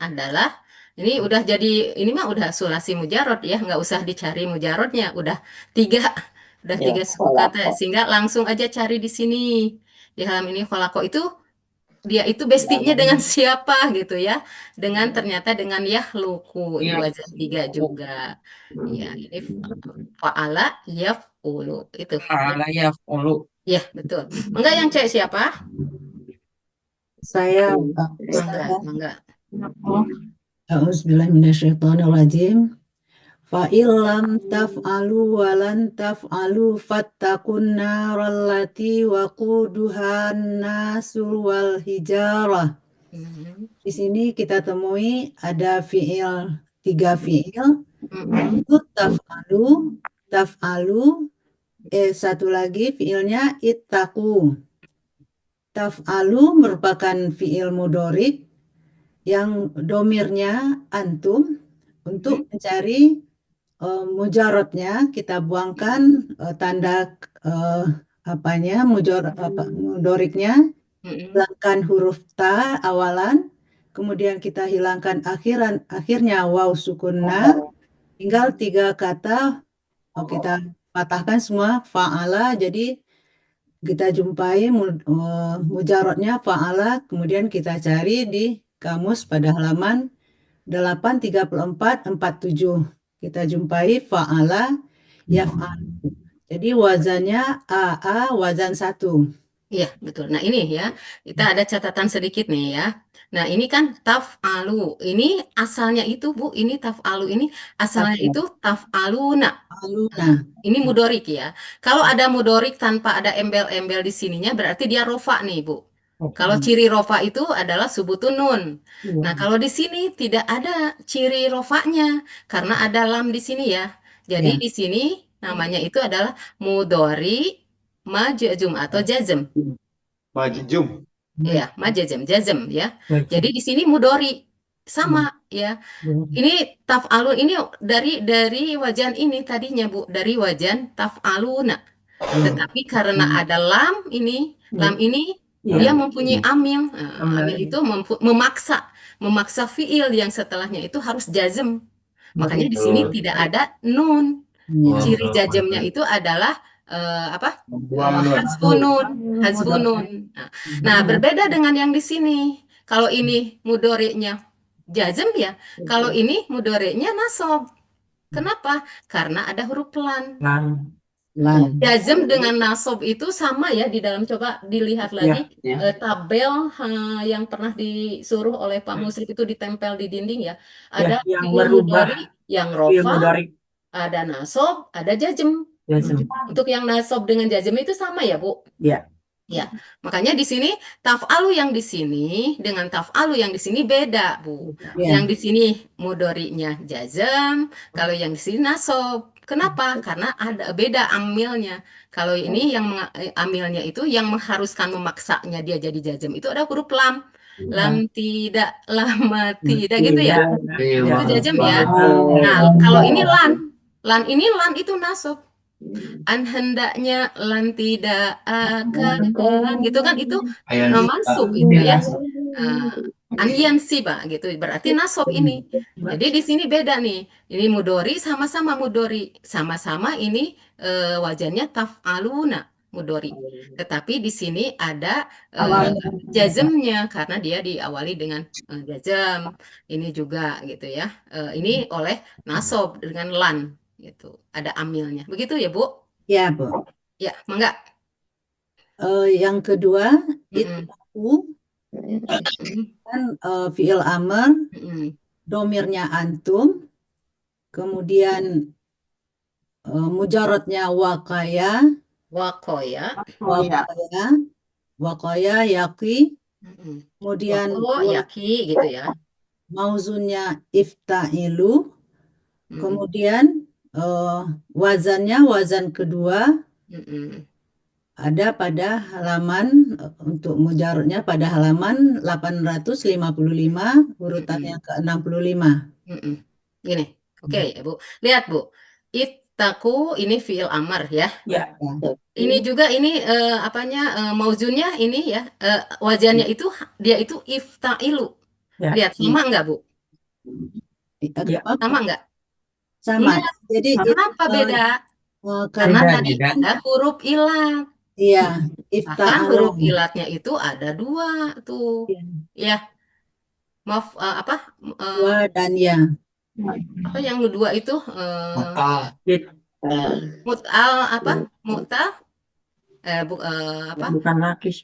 udah jadi, ini mah udah sulasi mujarod ya, nggak usah dicari mujarodnya, udah 3 suku kata, sehingga langsung aja cari di sini. Di halaman ini kholako itu dia itu bestinya dengan siapa gitu ya, ternyata dengan yahluku, ini ya wazan 3 juga. Ya, ini fa'ala yaf'ulu itu. fa'ala ya fa'ulu. Ya, betul. Enggak, yang cek siapa? Saya Mangga. A'udzubillahi minasyaitonirrajim. Fa illam taf'alu wa lan taf'alu fattakun narallati waquduhan nasu wal hijarah. Mhm. Di sini kita temui ada 3 fiil. Mhm. Itu taf'alu, satu lagi fiilnya ittaqu. Taf'alu merupakan fiil mudhorik yang domirnya antum. Untuk mencari mujarodnya kita buangkan tanda mudhoriknya, hilangkan huruf ta awalan, kemudian kita hilangkan akhirnya waw sukunna, tinggal 3 kata kita patahkan semua fa'ala, jadi kita jumpai mujarodnya fa'ala, kemudian kita cari di kamus pada halaman 83447. Kita jumpai fa'ala yaf'alu. Jadi wazannya wazan 1. Iya, betul. Nah, ini ya, kita ada catatan sedikit nih ya. Nah, ini kan taf'alu. Ini asalnya itu, Bu, ini taf'alu ini asalnya itu taf'aluna. Nah, Ini mudorik ya. Kalau ada mudorik tanpa ada embel-embel di sininya, berarti dia rofa nih, Bu. Kalau ciri rofa itu adalah subutun nun. Nah, kalau di sini tidak ada ciri rofanya karena ada lam di sini ya. Jadi Ya. di sini namanya itu adalah mudhari majzum atau jazm. Majjum. Ya, jazm ya. Jadi di sini mudhari sama ya. Ini taf'alun ini dari wajan ini tadinya, Bu, dari wajan taf'aluna. Tetapi karena ada lam ini dia mempunyai amil. Nah, amil itu memaksa fiil yang setelahnya itu harus jazm. Makanya di sini tidak ada nun. Ciri jazmnya itu adalah hazfun nun. Nah, berbeda dengan yang di sini. Kalau ini mudhari'nya jazm ya, kalau ini mudhari'nya nasab. Kenapa? Karena ada huruf lan. Jazm dengan nasab itu sama ya di dalam, coba dilihat lagi tabel yang pernah disuruh oleh Pak Musrif itu ditempel di dinding ya. Ada yang fiil merubah mudhari, yang fiil rofa, mudhorik. ada nasab, ada jazm. Untuk yang nasab dengan jazm itu sama ya, Bu? Ya. Ya, makanya di sini taf'alu yang di sini dengan taf'alu yang di sini beda, Bu. Ya. Yang di sini mudhari'nya jazm, kalau yang di sini nasab. Kenapa? Karena ada beda amilnya. Kalau ini yang amilnya itu yang mengharuskan memaksanya dia jadi jazm itu ada huruf lam. Lam tidak, lama tidak gitu ya. Itu jazm ya. Nah, kalau ini lan. Lan ini lan itu nasab. An hendaknya lan tidak akan gitu kan itu mansub itu ya. An yansiba gitu berarti nasab ini. Jadi di sini beda nih. Ini mudori sama-sama mudori, sama-sama ini wajannya taf'aluna mudori. Tetapi di sini ada jazmnya karena dia diawali dengan jazm. Ini juga gitu ya. Ini oleh nasab dengan lan gitu. Ada amilnya. Begitu ya, Bu? Ya, Bu. Ya, mangga. Yang kedua, Mm-mm. ittaqu Mm-mm. kan fiil amr, Mm-mm. domirnya antum, kemudian mujaradnya waqaya, Wakoya. waqaya yaqi, Mm-mm. kemudian Wako, yaki gitu ya. mauzunnya ifta'ilu, Mm-mm. kemudian wazannya wazan kedua Mm-mm. ada pada halaman untuk mujaradnya pada halaman 855 urutan yang ke-65. Mm-mm. Gini, oke ya Bu. Lihat Bu, ittaku ini fiil amar ya. Ya. Ini juga ini mauzunnya ini ya wajannya itu dia itu ifta'ilu. Ya. Lihat sama enggak Bu? Ya. Sama enggak? Sama. Iya. Jadi Kenapa beda? Karena Beda, tadi beda. ada huruf ilat. iya Bahkan huruf ifta'ala. ilatnya itu ada dua tuh. Ya, maaf Wa dan ya. apa yang dua itu mut'al mu'ta Bukan nakis.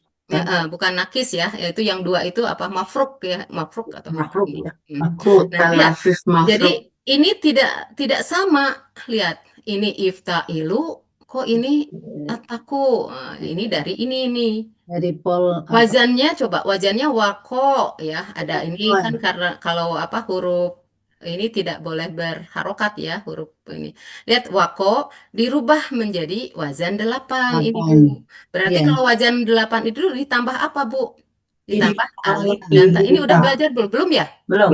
bukan nakis ya, yaitu yang dua itu apa mafruk ya, mafruk atau Makhluk mafruk. ya. Nah, lihat. Jadi ini tidak sama. Lihat, ini ifta'ilu kok ini ataku. Nah, ini dari ini nih. Dari pol Wazannya coba wazannya wako ya. Ada ini kan karena kalau huruf ini tidak boleh berharokat ya huruf ini. Lihat wako dirubah menjadi wazan 8 ini Bu. Berarti Iya. kalau wazan 8 itu ditambah apa Bu? Ditambah alif Alif. dan ta. Ini udah belajar belum ya? Belum.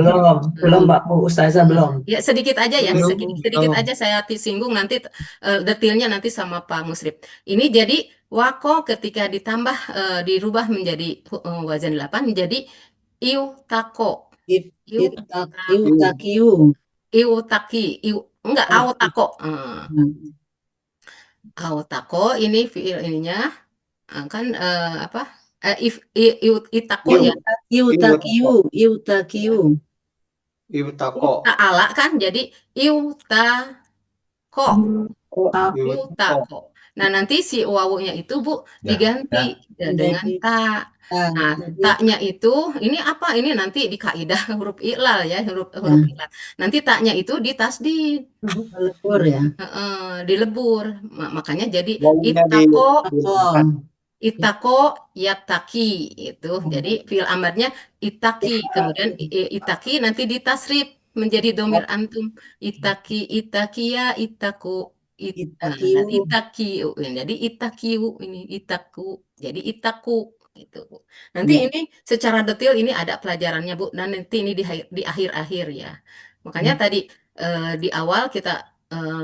Belum Mbak Bu Ustazah belum. Ya sedikit aja ya, Belum, sedikit belum. aja saya singgung nanti detailnya nanti sama Pak Musrif. Ini jadi wako ketika ditambah dirubah menjadi wazan 8 menjadi iutako. Iutakiu. Iutaki, enggak autako. Autako ini fiil ininya kan itako ya. Iutakiu. Iutako. Ta'ala kan jadi iutako. Iutako. Nah, nanti si wawunya itu Bu diganti dengan ta. Nah, taknya itu ini apa? Ini nanti di kaidah huruf i'lal ya, huruf i'lal. Nanti taknya itu ditasdid. Melebur ya. Dilebur. Makanya jadi Wawunya itako yataki itu. Jadi fiil amarnya itaki, kemudian itaki nanti ditasrif menjadi domir antum. Itaki, itakiya, itaku. Itakiu. Jadi itakiu ini itaku. Jadi itaku gitu. Bu. Nanti ini secara detail ini ada pelajarannya Bu dan nanti ini di akhir-akhir ya. Makanya tadi di awal kita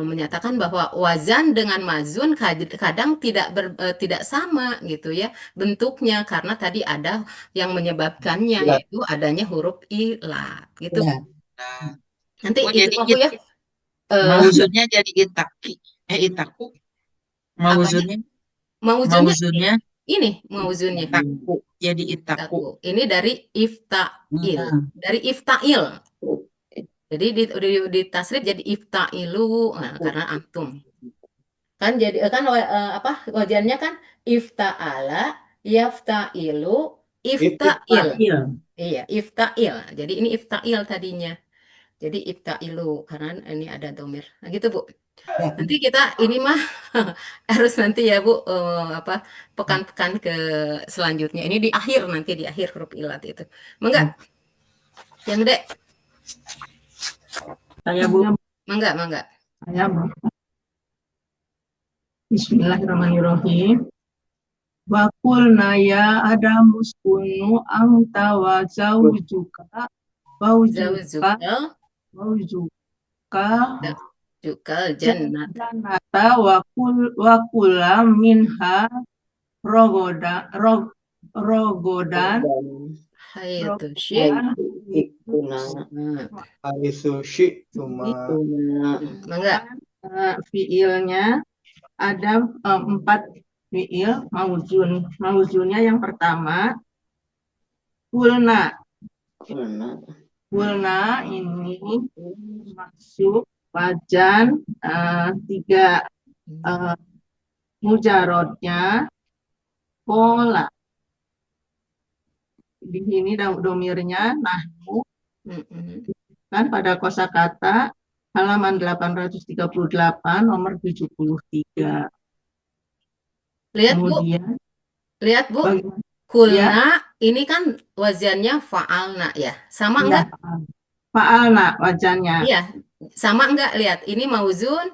menyatakan bahwa wazan dengan mazun kadang tidak sama gitu ya bentuknya karena tadi ada yang menyebabkannya yaitu adanya huruf ilat gitu. Nanti Oh, itu jadi aku ya. mauzunnya jadi itaku. Mauzunnya ini mauzunnya. itaku. Jadi itaku. Ini dari ifta'il. Dari ifta'il. Jadi di tasrif jadi ifta'ilu karena antum. Kan jadi wajannya kan ifta'ala, yafta'ilu, ifta'il. Iya, ifta'il. Jadi ini ifta'il tadinya. Jadi ifta'ilu karena ini ada domir. Nah gitu Bu. Nanti kita ini mah harus nanti ya Bu pekan-pekan ke selanjutnya. Ini di akhir nanti di akhir huruf ilat itu. Mangga. Yang Dek. Saya Bu. Mangga. Saya Bu. Bismillahirrahmanirrahim. Wa qulna ya Adamu uskunu anta wa zawjuka Jukal jannat. jannata wa kula minha rogodan Hayatu syik. Nah, Haitsu tuma. mangga. Fiilnya ada 4 fiil mauzun. Mauzunnya yang pertama kulna. Kulna ini masuk wajan 3 mujarodnya kola. Di sini domirnya nahnu Mm-mm. kan pada kosakata halaman 838 nomor 73. Lihat Bu, Kemudian lihat Bu. bagaimana? Kulna ini kan wazannya fa'alna ya. Sama Ya, enggak? fa'alna wajannya. Iya, sama enggak? Lihat, ini mauzun,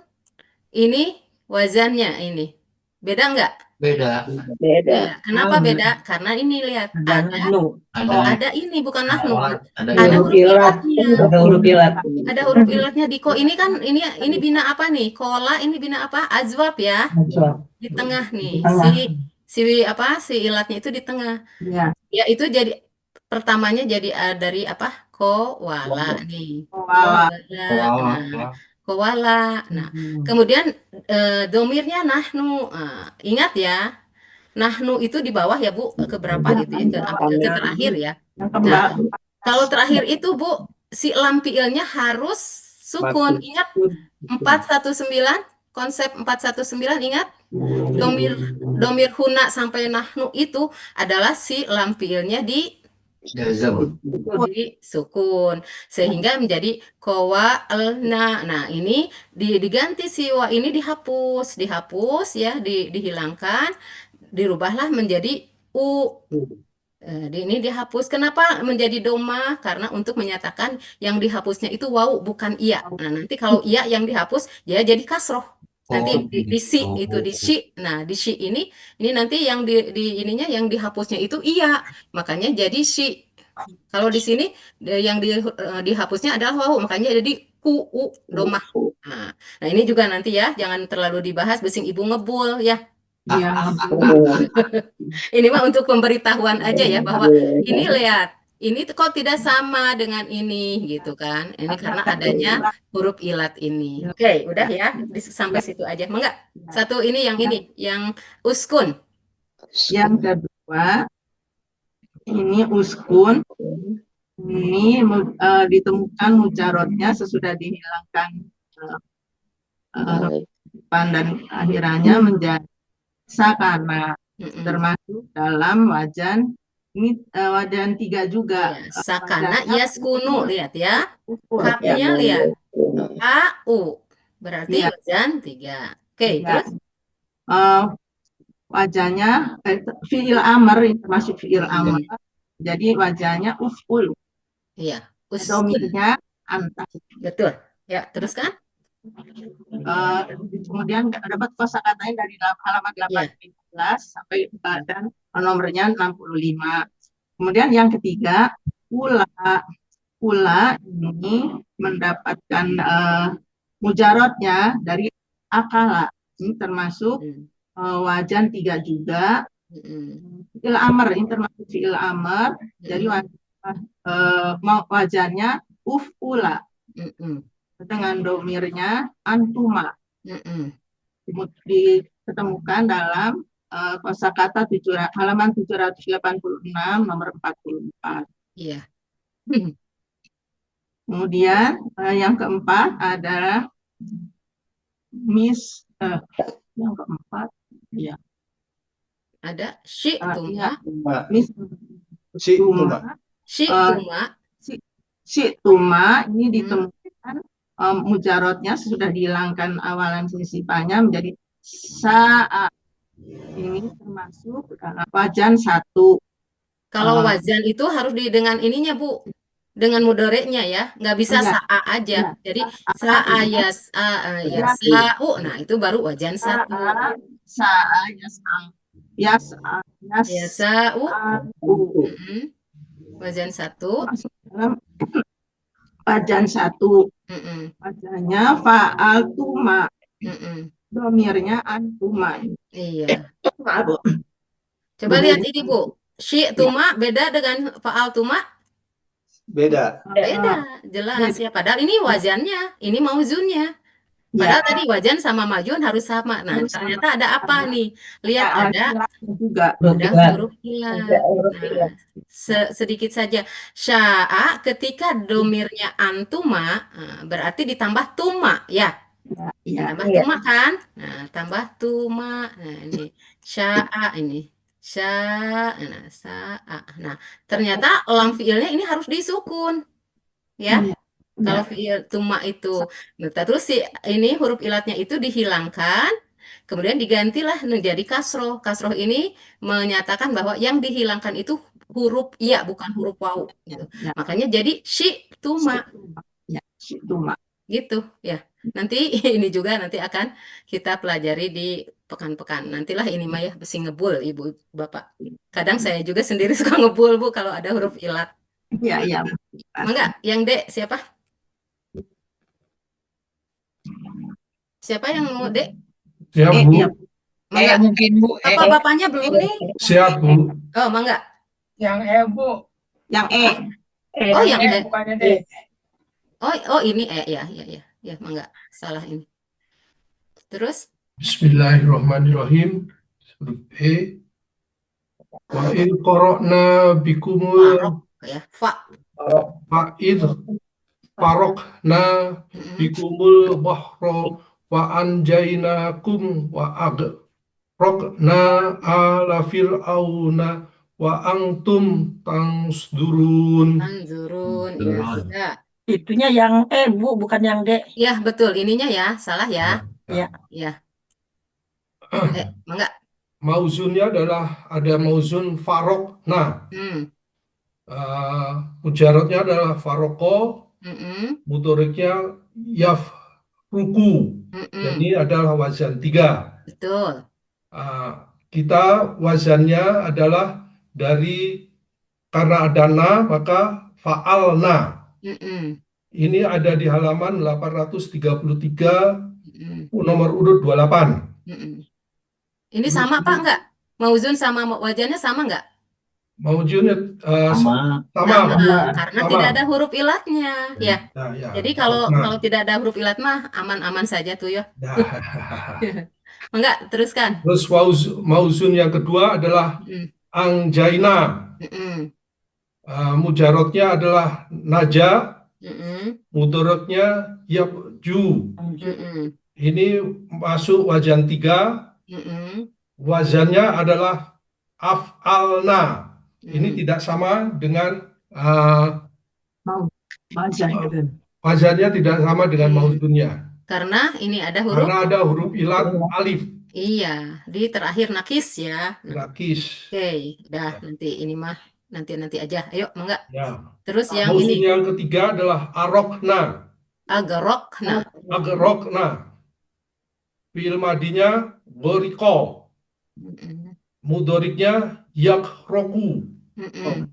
ini wazannya ini. Beda enggak? Beda. Beda. Kenapa beda? Karena ini lihat Ada ada nahnu. ada ini bukan nahnu. Ada Ada huruf huruf ilat. ilatnya. Ada huruf ilat. Ada huruf ilatnya di ko. Ini kan ini bina apa nih? Kola ini bina apa? Azwab ya. Di tengah nih. Si ilatnya itu di tengah. Ya, Ya itu jadi pertamanya jadi dari apa? Kowala nih. koala. Nah, kowala. Nah, kemudian domirnya nahnu. Ingat ya, nahnu itu di bawah ya Bu, ke berapa gitu ya? Ke terakhir ya. Yang Nah, kembali kalau terakhir itu Bu, si lam fiilnya harus sukun. Ingat 419, konsep 419 ingat? Domir huna sampai nahnu itu adalah si lam fiilnya di sukun sehingga menjadi kowa alna. Nah, ini diganti si wa ini dihapus ya, dihilangkan, dirubahlah menjadi u. Ini dihapus. Kenapa menjadi doma? Karena untuk menyatakan yang dihapusnya itu wau bukan iya. Nah, nanti kalau iya yang dihapus ya jadi kasroh. Nanti di si itu di si. Nah, di si ini nanti yang di ininya yang dihapusnya itu iya. Makanya jadi si. Kalau di sini yang dihapusnya adalah wau, makanya jadi ku domah. Nah, ini juga nanti ya, jangan terlalu dibahas besing ibu ngebul ya. ya, Ini mah untuk pemberitahuan aja ya bahwa ini lihat, ini kok tidak sama dengan ini gitu kan. Ini karena adanya huruf ilat ini. Oke, udah ya, sampai situ aja. Enggak. Satu ini yang uskun. yang kedua ini uskun. Ini ditemukan mujarotnya sesudah dihilangkan depan dan akhirannya menjadi sakana, termasuk dalam wajan ini wajan 3 juga. Iya, sakana yaskunu, lihat ya. Hapnya lihat. A-U. Berarti Iya. wajan 3. Oke, Ya. terus Wajahnya fiil amr, termasuk fiil amr. Jadi wajahnya uf'ul. iya, uskun. Domirnya anta. Betul. Ya, terus kan? Kemudian dapat kosakatanya dari halaman 18 sampai dan nomornya 65. Kemudian yang ketiga, pula ini mendapatkan mujarotnya dari akala. Ini termasuk wajan 3 juga. Fi'il amr, ini termasuk fi'il amr. Jadi wajannya uf'ula. Dengan domirnya antuma. Ditemukan dalam kosakata halaman 786 nomor 44. Iya. Kemudian yang keempat adalah yang keempat ya. Ada syi'tuma. Syi'tuma ini ditemukan mujarotnya sudah dihilangkan awalan sisipannya menjadi sa'a. Ini termasuk wajan 1. Kalau wajan itu harus dengan ininya Bu, dengan mudhoreknya ya, nggak bisa sa'a aja. Jadi sa'a yas'a'u, nah itu baru wajan 1. Sa'a yas'a'u. Wajan 1. wajan 1. Mm-mm. Wajannya fa'altuma. Mm-mm. Domirnya antuma. Iya. Maaf, Bu. Coba lihat ini Bu. Syi'tuma beda dengan fa'altuma? Beda. Beda, jelas ya. Padahal ini wazannya, ini mauzunnya. Padahal tadi wajan sama majun harus sama. Nah, Harus sama. ternyata ada apa nih? Lihat ada Silatnya juga. huruf ilat. Nah, sedikit saja. Sya'a ketika domirnya antuma, berarti ditambah tuma, ya. Ya, Tambah tuma kan? Nah, tambah tuma. Nah, ini sya'a ini. Sya'a, nah, sa'a. Nah, ternyata lam fiilnya ini harus disukun, ya. Iya. Kalau fiil tuma itu, nah, terus si ini huruf ilatnya itu dihilangkan, kemudian digantilah menjadi kasroh. Kasroh ini menyatakan bahwa yang dihilangkan itu huruf iya, bukan huruf waw. Gitu. Ya. Makanya jadi syi'tuma. Ya, syi'tuma. Gitu ya. Nanti ini juga nanti akan kita pelajari di pekan-pekan. Nantilah ini mah ya mesti ngebul Ibu Bapak. Kadang saya juga sendiri suka ngebul Bu kalau ada huruf ilat. Iya, iya. Enggak, yang D siapa? Siapa yang mau D? Siap, Bu. Iya. Mangga. mungkin Bu. Apa bapaknya belum nih? Siap, Bu. Oh, mangga. Yang Bu. Yang Oh, yang D. Bukannya D. Oh ini ya. Ya, mangga. Salah ini. Terus Bismillahirrahmanirrahim. Huruf E. Wa in qara'na bikumul farok ya. fa'id farokna bikumul bahra wa anjainakum wa agrokna ala fir'auna wa antum tansdurun. Anzurun. Ya. Itunya yang Bu, bukan yang D. Ya, betul. Ininya ya. Salah ya. Ya. Ya. Mangga. Mauzunnya adalah ada mauzun farokna. Hmm. Mujarotnya adalah faroko, Mm-mm. mudoriknya yafruku. Mm-mm. Jadi adalah wazan 3. Betul. Kita wazannya adalah dari karena ada na maka fa'alna. Mm-mm. Ini ada di halaman 833 Mm-mm. nomor urut 28. Mm-mm. Ini sama apa enggak? Mauzun sama wajannya sama enggak? Mauzunnya Sama. Karena Sama. tidak ada huruf ilatnya, ya. Ya. Jadi kalau Nah. tidak ada huruf ilat mah aman-aman saja tuh ya. Ya. Enggak, teruskan. Terus mauzun yang kedua adalah angjaina. Mm-mm. Mujarotnya adalah naja, Mm-mm. mudorotnya yabju. Mm-mm. Ini masuk wajan 3. Mm-mm. Wazannya adalah af'alna. Ini tidak sama dengan wazannya tidak sama dengan mauzunnya. Karena ini ada huruf. Karena ada huruf ilat alif. Iya, di terakhir nakis ya. Nakis. Oke, udah nanti ini mah nanti aja. Ayo, mangga. Ya. Terus yang Mauzun ini yang ketiga adalah arokna. agarokna. Agarokna. Fi'il madinya goriko. Mm-mm. Mudoriknya yakroku. Mm-mm.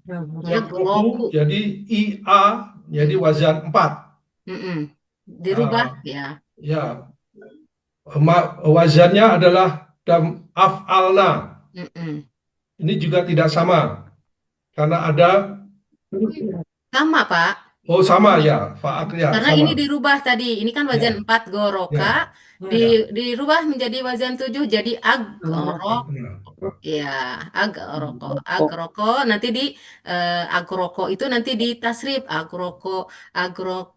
Yakroku jadi ia jadi wazan 4. Mm-mm. Dirubah ya. Ya. Wazannya adalah af'alna. Mm-mm. Ini juga tidak sama. Karena ada Sama, Pak. oh sama ya, ya Karena sama. ini dirubah tadi. Ini kan wazan 4 goroka, dirubah menjadi wazan 7 jadi agrok. Ya, agroko nanti di agroko itu nanti di tasrif agroka, agroku,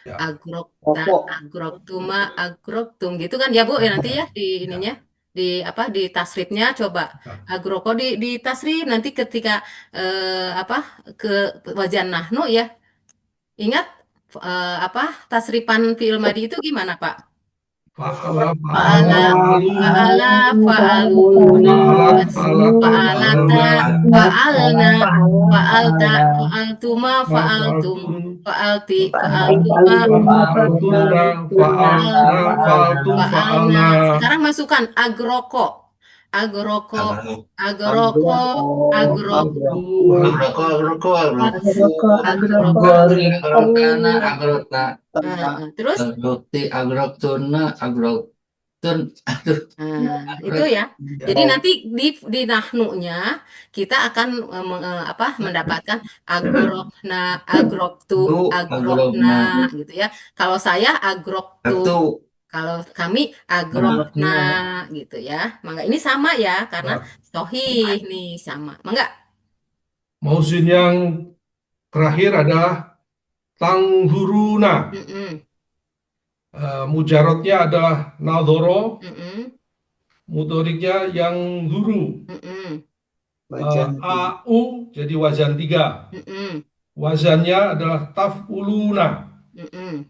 Ya. agrokta, agroktuma, agroktum gitu kan ya Bu ya nanti ya di ininya di apa di tasrifnya coba agroko di tasrif nanti ketika ke wazan nahnu ya ingat tasrifan fi'il madi itu gimana Pak? Fa'ala, Fa'aluna, fa'alata, fa'alna, fa'alta, fa'altuma, fa'altum, fa'alti, fa'altuma, fa'alna. fa'alna. Sekarang masukkan agroko. agroko, Agroko, agroktu, agroko, Agroko, agroko. Agrokana, agrota, Terus, agrokti, agroktuna, agroktun, aduh, itu ya. Jadi nanti di nahnunya kita akan mendapatkan agrokna, agroktu, tu, agrokna agrokna, gitu ya. Kalau saya agroktu, atu, kalau kami agrokna gitu ya. Mangga ini sama ya karena Nah, sohih nih sama. Mangga. mauzun yang terakhir adalah tanghuruna. Mm-mm, Mujarotnya adalah nadhoro, mm-mm, mudoriknya yang guru. mm-mm, Wajan Au jadi wazan 3. mm-mm, Wazannya adalah taf'uluna. mm-mm.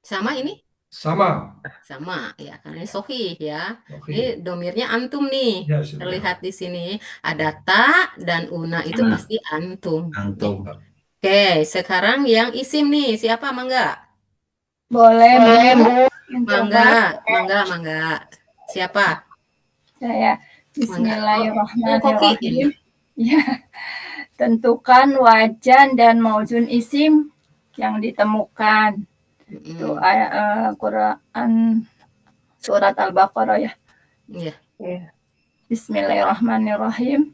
Sama ini? Sama. Sama ya, karena ini sohih ya. Oke. Ini domirnya antum nih. Ya, sudah. Terlihat di sini ada ta dan una itu Nah. pasti antum. antum. Oke, sekarang yang isim nih. Siapa Mangga? Boleh, Bu. Mangga, Mangga. Siapa? Saya. Mangga. Oh, Koki ini. Bismillahirrahmanirrahim. Ya. Tentukan wajan dan mauzun isim yang ditemukan. Itu Quran surat Al-Baqarah ya. Iya. Bismillahirrahmanirrahim.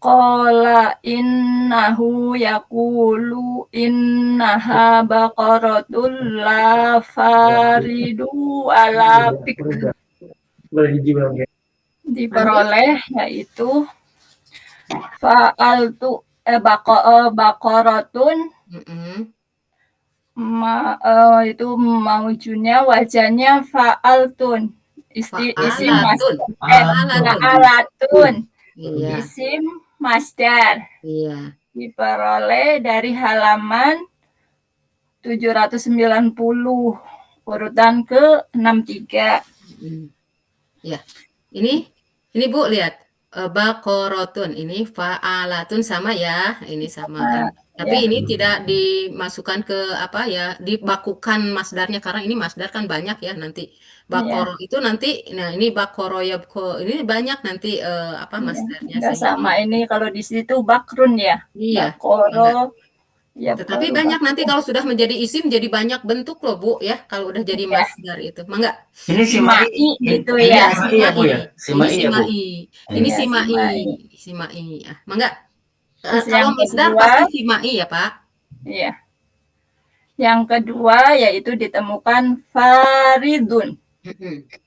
Qala innahu yaqulu innaha baqaratul la faridu ala bik. Diperoleh yaitu fa'altu baqaratun Mm-mm. itu maujunnya wajannya fa'altun. Isim Fa'alatun. Fa'alatun. Iya. Isim masdar. Iya. Diperoleh dari halaman 790 urutan ke 63. Ya. Ini Bu lihat. Baqaratun ini fa'alatun sama ya. Ini sama. Tapi ini tidak dimasukkan ke apa ya, dibakukan masdarnya karena ini masdar kan banyak ya nanti. Bakoro itu nanti, nah ini bakoro ya, ini banyak nanti masdarnya. Nggak sehingga sama ini kalau di situ bakrun ya. Iya. Bakoro. Ya, Tetapi banyak nanti kalau sudah menjadi isim jadi banyak bentuk loh Bu ya. Kalau udah jadi masdar itu. Mangga. Ini simai gitu ini ya. simai ya Bu ya? Simai ya Bu? Ini Iya, simai. Mangga. Terus Kalau yang masdar kedua, pasti simai ya Pak. iya. Yang kedua yaitu ditemukan faridun,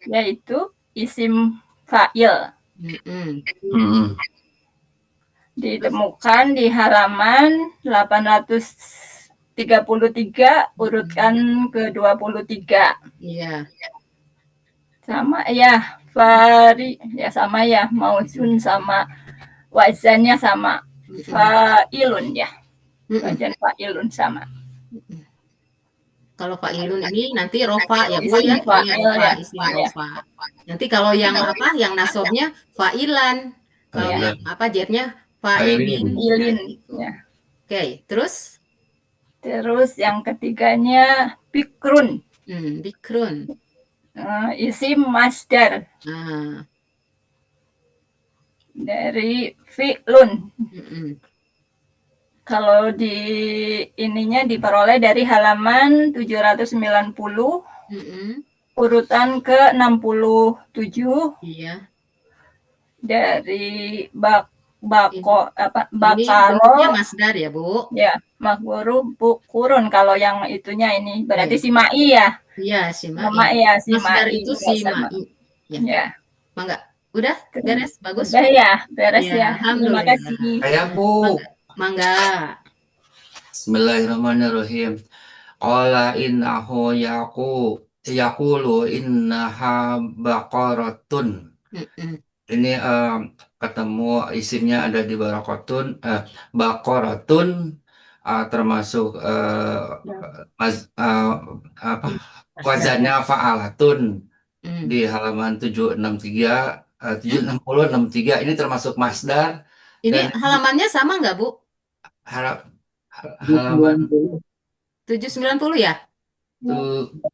yaitu isim fa'il. Ditemukan di halaman 833 urutan ke-23. Iya. Sama ya, sama ya, mauzun sama wazannya sama. Fa'ilun ya. Wajan fa'ilun sama. Kalau fa'ilun ini nanti rofa ya Bu ya. Isim rofa. Nanti kalau yang yang nasobnya fa'ilan. Kalau yang jetnya fa'ilin. Ya. Oke, terus? Terus yang ketiganya bikrun. Bikrun. Isim masdar. Dari fi'lun. Kalau di ininya diperoleh dari halaman 790 urutan ke-67. Iya. Dari Bakaro. Ini masdar ya Bu? Ya, makburu kurun kalau yang itunya ini berarti simai ya. Iya, simai. Masdar itu simai. Ya. Mangga. Udah beres? Bagus? Udah ya, beres ya. Alhamdulillah. Terima kasih. Kayak Bu. Mangga. Bismillahirrahmanirrahim. Qala innahu yaqulu innaha baqaratun. Ini ketemu isimnya ada di baqaratun termasuk wazannya fa'alatun di halaman 763 760 63 ini termasuk masdar. Ini halamannya sama nggak Bu? Halaman 790 ya?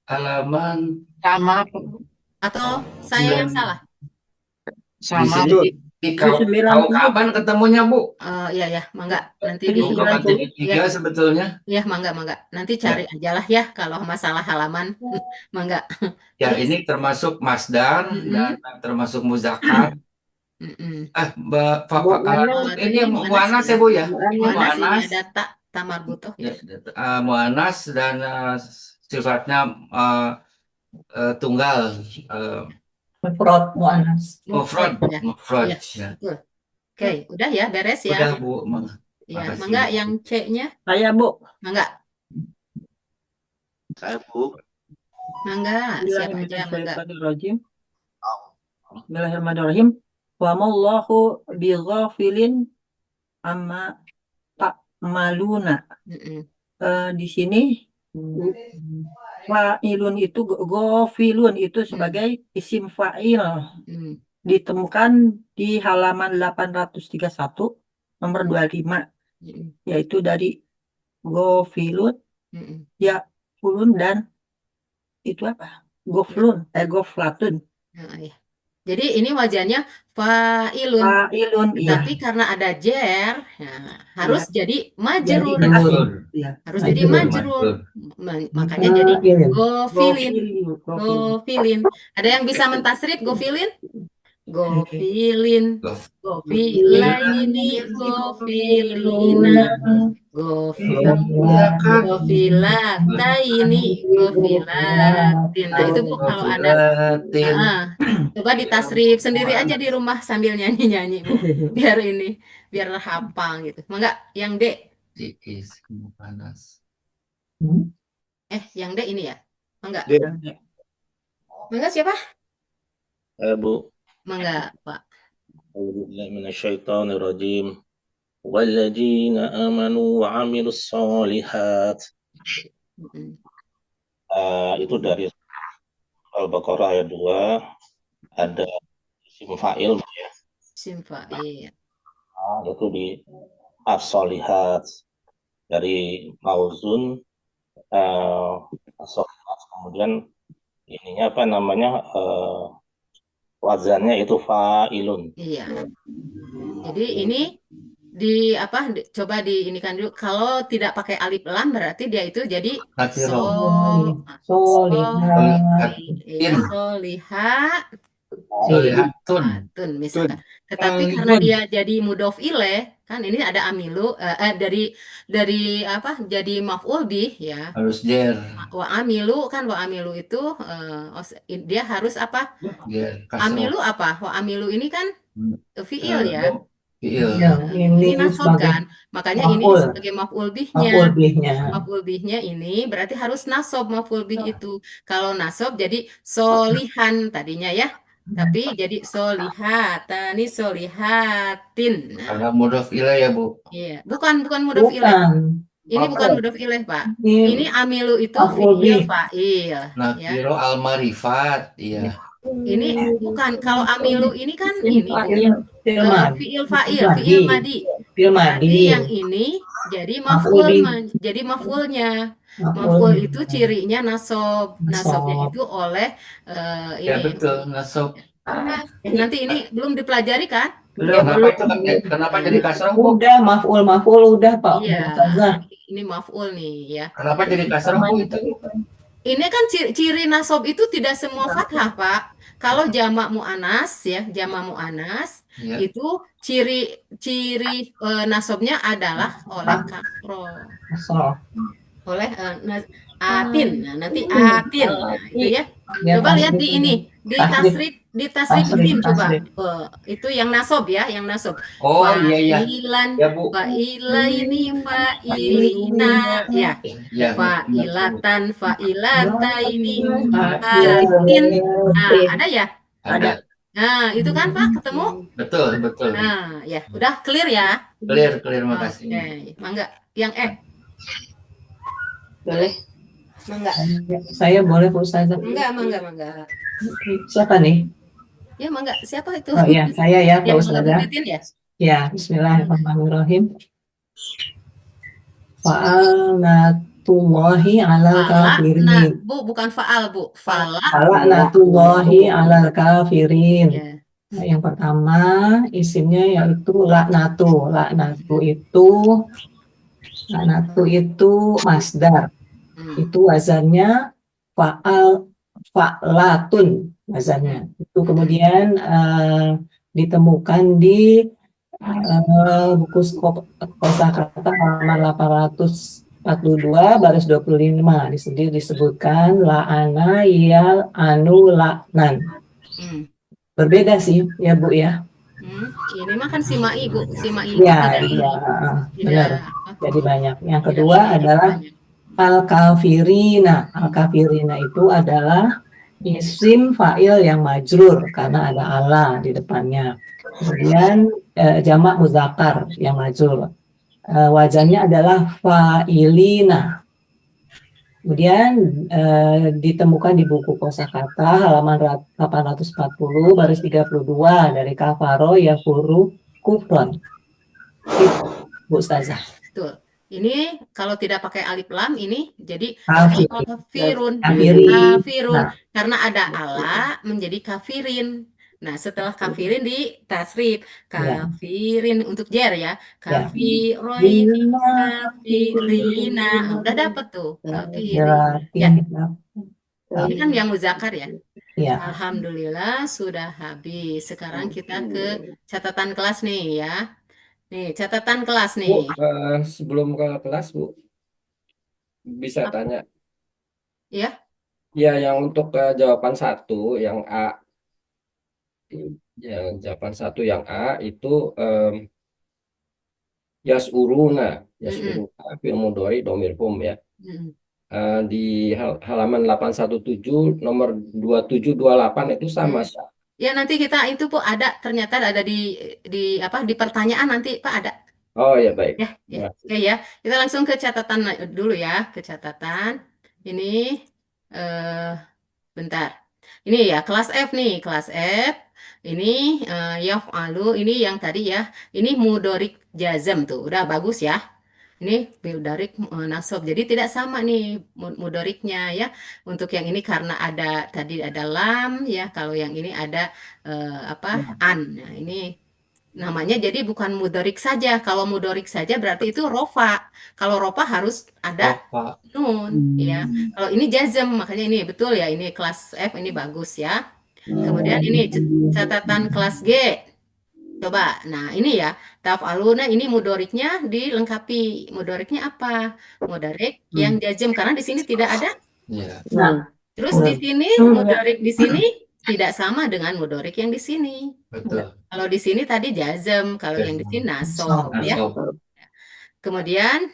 Halaman sama. Atau saya yang salah? Di Sama. sini di kau kapan ketemunya, Bu? Iya ya, mangga nanti Jadi Oh, kapan jadi ya, 3 sebetulnya? ya mangga. Nanti cari aja lah ya kalau masalah halaman. Mangga. Ya, Terus, ini termasuk masdar dan termasuk muzakkar. Ini mu'anas ya, Bu ya? Ini mu'anas ini mu'anas. ada ta marbutoh ya. Mu'anas dan sifatnya tunggal. Mufrad mu'annas. Mufrad. Ya. Mufrad. Iya, Ya. betul. Oke, udah ya, beres ya. Udah, Bu. Ya, Makasih. mangga yang C-nya, Saya, Bu. mangga. Saya, Bu. Mangga, siapa aja mangga. Bismillahirrahmanirrahim. Bismillahirrahmanirrahim. Wa mallahu bighafilin amma ta'maluna. Di sini fa'ilun itu ghafilun itu sebagai isim fa'il. Ditemukan di halaman 831 nomor 25 yaitu dari ghafilun ya fulun dan itu apa? Ghaflatun. Nah, ya. Jadi ini wajannya fa'ilun. Fa'ilun, iya. Tapi karena ada jer, ya, harus jadi majrur. Iya. Harus jadi majrur. Makanya jadi gofilin. Gofilin. Ada yang bisa mentasrif gofilin? Gofilin. Gofilaini. Gofilina. Gofilataini. Gofilatin. Nah itu Bu kalau ada. Coba ditasrif sendiri aja di rumah sambil nyanyi-nyanyi Bu. Biar hafal gitu. Mangga yang D. Yang D ini ya? Mangga. D. Mangga siapa? Bu. Mangga, Pak. A'udzubillahi minasyaitonirrajim. Walladzina amanu wa 'amilus sholihat. Itu dari Al-Baqarah ayat 2 ada isim fa'il ya. Isim fa'il. Itu di as-sholihat dari mauzun as-sholihat, kemudian ininya apa namanya wazannya itu fa'ilun. Iya. Jadi ini coba diinikan dulu. Kalau tidak pakai alif lam berarti dia itu jadi solihatun misalkan. Tetapi karena dia jadi mudhof ilaih kan ini ada amilu dari apa? Jadi maf'ul bih ya. Harus jer. Wa amilu itu dia harus apa? Amilu apa? Wa amilu ini kan fi'il ya. Ini nasab kan, makanya ini sebagai maf'ul bihnya. Maf'ul bihnya ini berarti harus nasab maf'ul bih itu. Kalau nasab jadi solihan tadinya ya, tapi jadi solihatani solihatin. Karena mudhof ilaih ya, Bu. Iya, bukan mudhof ilaih. Ini bukan mudhof ilaih, Pak. Ini amilu itu fi'il fa'il. Nakiro al-marifat, iya. Ini bukan, kalau amilu ini kan ini fi'il fa'il, fi'il madi. Berarti yang ini jadi maf'ulnya. Maf'ul itu cirinya nasab. Nasabnya itu oleh ini. Ya betul, nasab. Nanti ini belum dipelajari kan? Kenapa jadi kasrah, Bu? Udah maf'ul udah Pak. Iya. Ini maf'ul nih ya. Kenapa jadi kasrah, Bu itu? Ini kan ciri nasab itu tidak semua fathah, Pak. Kalau jamak mu'anas ya, itu ciri nasabnya adalah oleh kasroh. Oleh atin. Nah, nanti atin. Nah, itu ya. Coba lihat di ini, di tasrif coba. Itu yang nasab ya, yang nasab. Oh iya. Fa'ilan, fa'ilaini, fa'ilina ya. Fa'ilatan, fa'ilataini, fa'atin. Nah, ada ya? Ada. Nah, itu kan Pak ketemu? Betul. Nah, ya, udah clear ya? Clear, makasih. Oke, mangga. Yang Boleh. Mangga. Saya boleh Bu Ustazah. Mangga. Siapa nih? Ya, mangga. Siapa itu? Oh iya, saya ya Bu Yang Ustazah. ya? Ya, bismillahirrahmanirrahim. Fa'alnatullahi 'alal kafirin. Bu, bukan fa'al, Bu. Fala'natullahi 'alal kafirin. Ya. Nah, yang pertama isimnya yaitu laknatu. Laknatu itu masdar. Itu wazannya fa'latun wazannya. Itu kemudian ditemukan di buku kosakata halaman 842 baris 25. Di sini disebutkan la'ana yal anu laknan. Berbeda sih ya Bu ya. Ini mah kan simai Bu, simai Ya, tidak iya, benar. tidak Jadi banyak. Yang tidak kedua memiliki adalah banyak. al-kafirina. Al-kafirina itu adalah isim fa'il yang majrur karena ada ala di depannya. Kemudian jamak muzakkar yang majrur. Wazannya adalah fa'ilina. Kemudian ditemukan di buku kosakata halaman 840 baris 32 dari kafaro yafuru kufron. Bu Ustazah. Betul. Ini kalau tidak pakai alif lam ini jadi Kafirun. kafirun Nah, karena ada ala menjadi kafirin. Nah, setelah kafirin di tasrif kafirin untuk jer ya. Kafiroin, kafirina. Udah dapet tuh. Kafirin. Ya. Ini kan yang muzakkar ya. Ya. Alhamdulillah sudah habis. Sekarang kita ke catatan kelas nih ya. Nih, catatan kelas Bu, nih. sebelum ke kelas, Bu, bisa tanya? Ya. Ya, yang untuk jawaban 1, yang A. Yang jawaban 1 yang A itu yasuruna, fi'il mudhari dhamir hum ya. Di halaman 817 nomor 2728 itu sama sih. Ya nanti kita itu Bu ada ternyata ada di pertanyaan nanti Pak ada. Oh ya baik. Ya. Oke ya. Kita langsung ke catatan dulu ya, ke catatan. Ini bentar. Ini ya kelas F nih, kelas F. Ini yaf'alu, ini yang tadi ya. Ini mudhorik jazm tuh. Udah bagus ya. Ini mudhorik nasab. Jadi tidak sama nih mudhoriknya ya. Untuk yang ini karena tadi ada lam ya. Kalau yang ini ada an. Nah, ini namanya jadi bukan mudhorik saja. Kalau mudhorik saja berarti itu rofa. Kalau rofa harus ada nun ya. Kalau ini jazm makanya ini betul ya. Ini kelas F ini bagus ya. Kemudian ini catatan kelas G. Coba, nah ini ya, taf'aluna ini mudoriknya dilengkapi. Mudoriknya apa? Mudorik yang jazm karena di sini tidak ada. Nah, Terus di sini mudorik di sini tidak sama dengan mudorik yang di sini. betul. Kalau di sini tadi jazm, kalau yang di sini nasab ya. Kemudian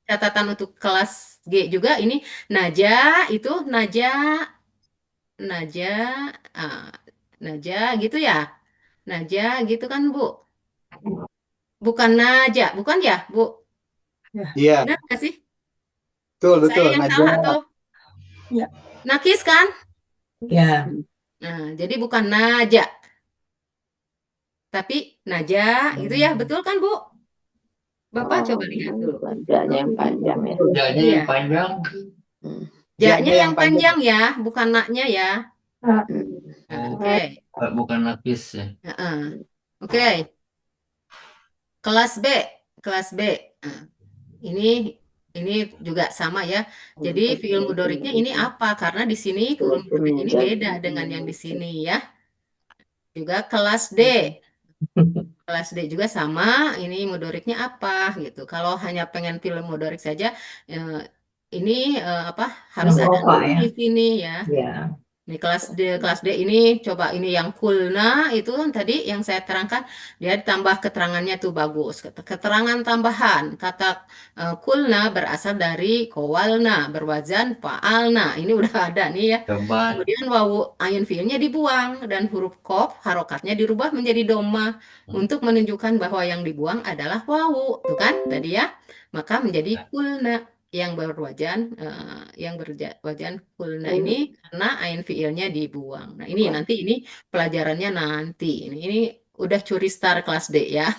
catatan untuk kelas G juga ini naja itu naja gitu ya. Naja gitu kan Bu? Bukan naja, bukan ya Bu? Iya. Benar nggak sih? Betul. Saya yang salah atau? Ya. Nakis kan? Ya. Nah, jadi bukan naja. Tapi naja gitu ya, betul kan Bu? Bapak coba lihat dulu. Ja-nya yang panjang ya. Ja-nya yang panjang. Ja-nya yang panjang ya, bukan naknya ya. Oke. Bukan lapis ya. Oke. Kelas B. Nah, ini juga sama ya. Jadi fi'il mudhoriknya ini apa? Karena di sini fi'il mudhorik ini beda dengan yang di sini ya. Juga kelas D. Kelas D juga sama. Ini mudhoriknya apa gitu. Kalau hanya pengen fi'il mudhorik saja, ini harus ada di sini ya. Ini kelas D ini coba ini yang kulna itu tadi yang saya terangkan dia ditambah keterangannya tuh bagus. Keterangan tambahan kata kulna berasal dari kowalna berwazan fa'alna. Ini udah ada nih ya. Kemudian wawu ayin fiilnya dibuang dan huruf qaf harokatnya dirubah menjadi doma untuk menunjukkan bahwa yang dibuang adalah wawu. Tuh kan tadi ya. Maka menjadi kulna. Yang berwajan kulna ini karena ain fiilnya dibuang. Nah ini nanti ini pelajarannya nanti. Ini udah curi star kelas D ya.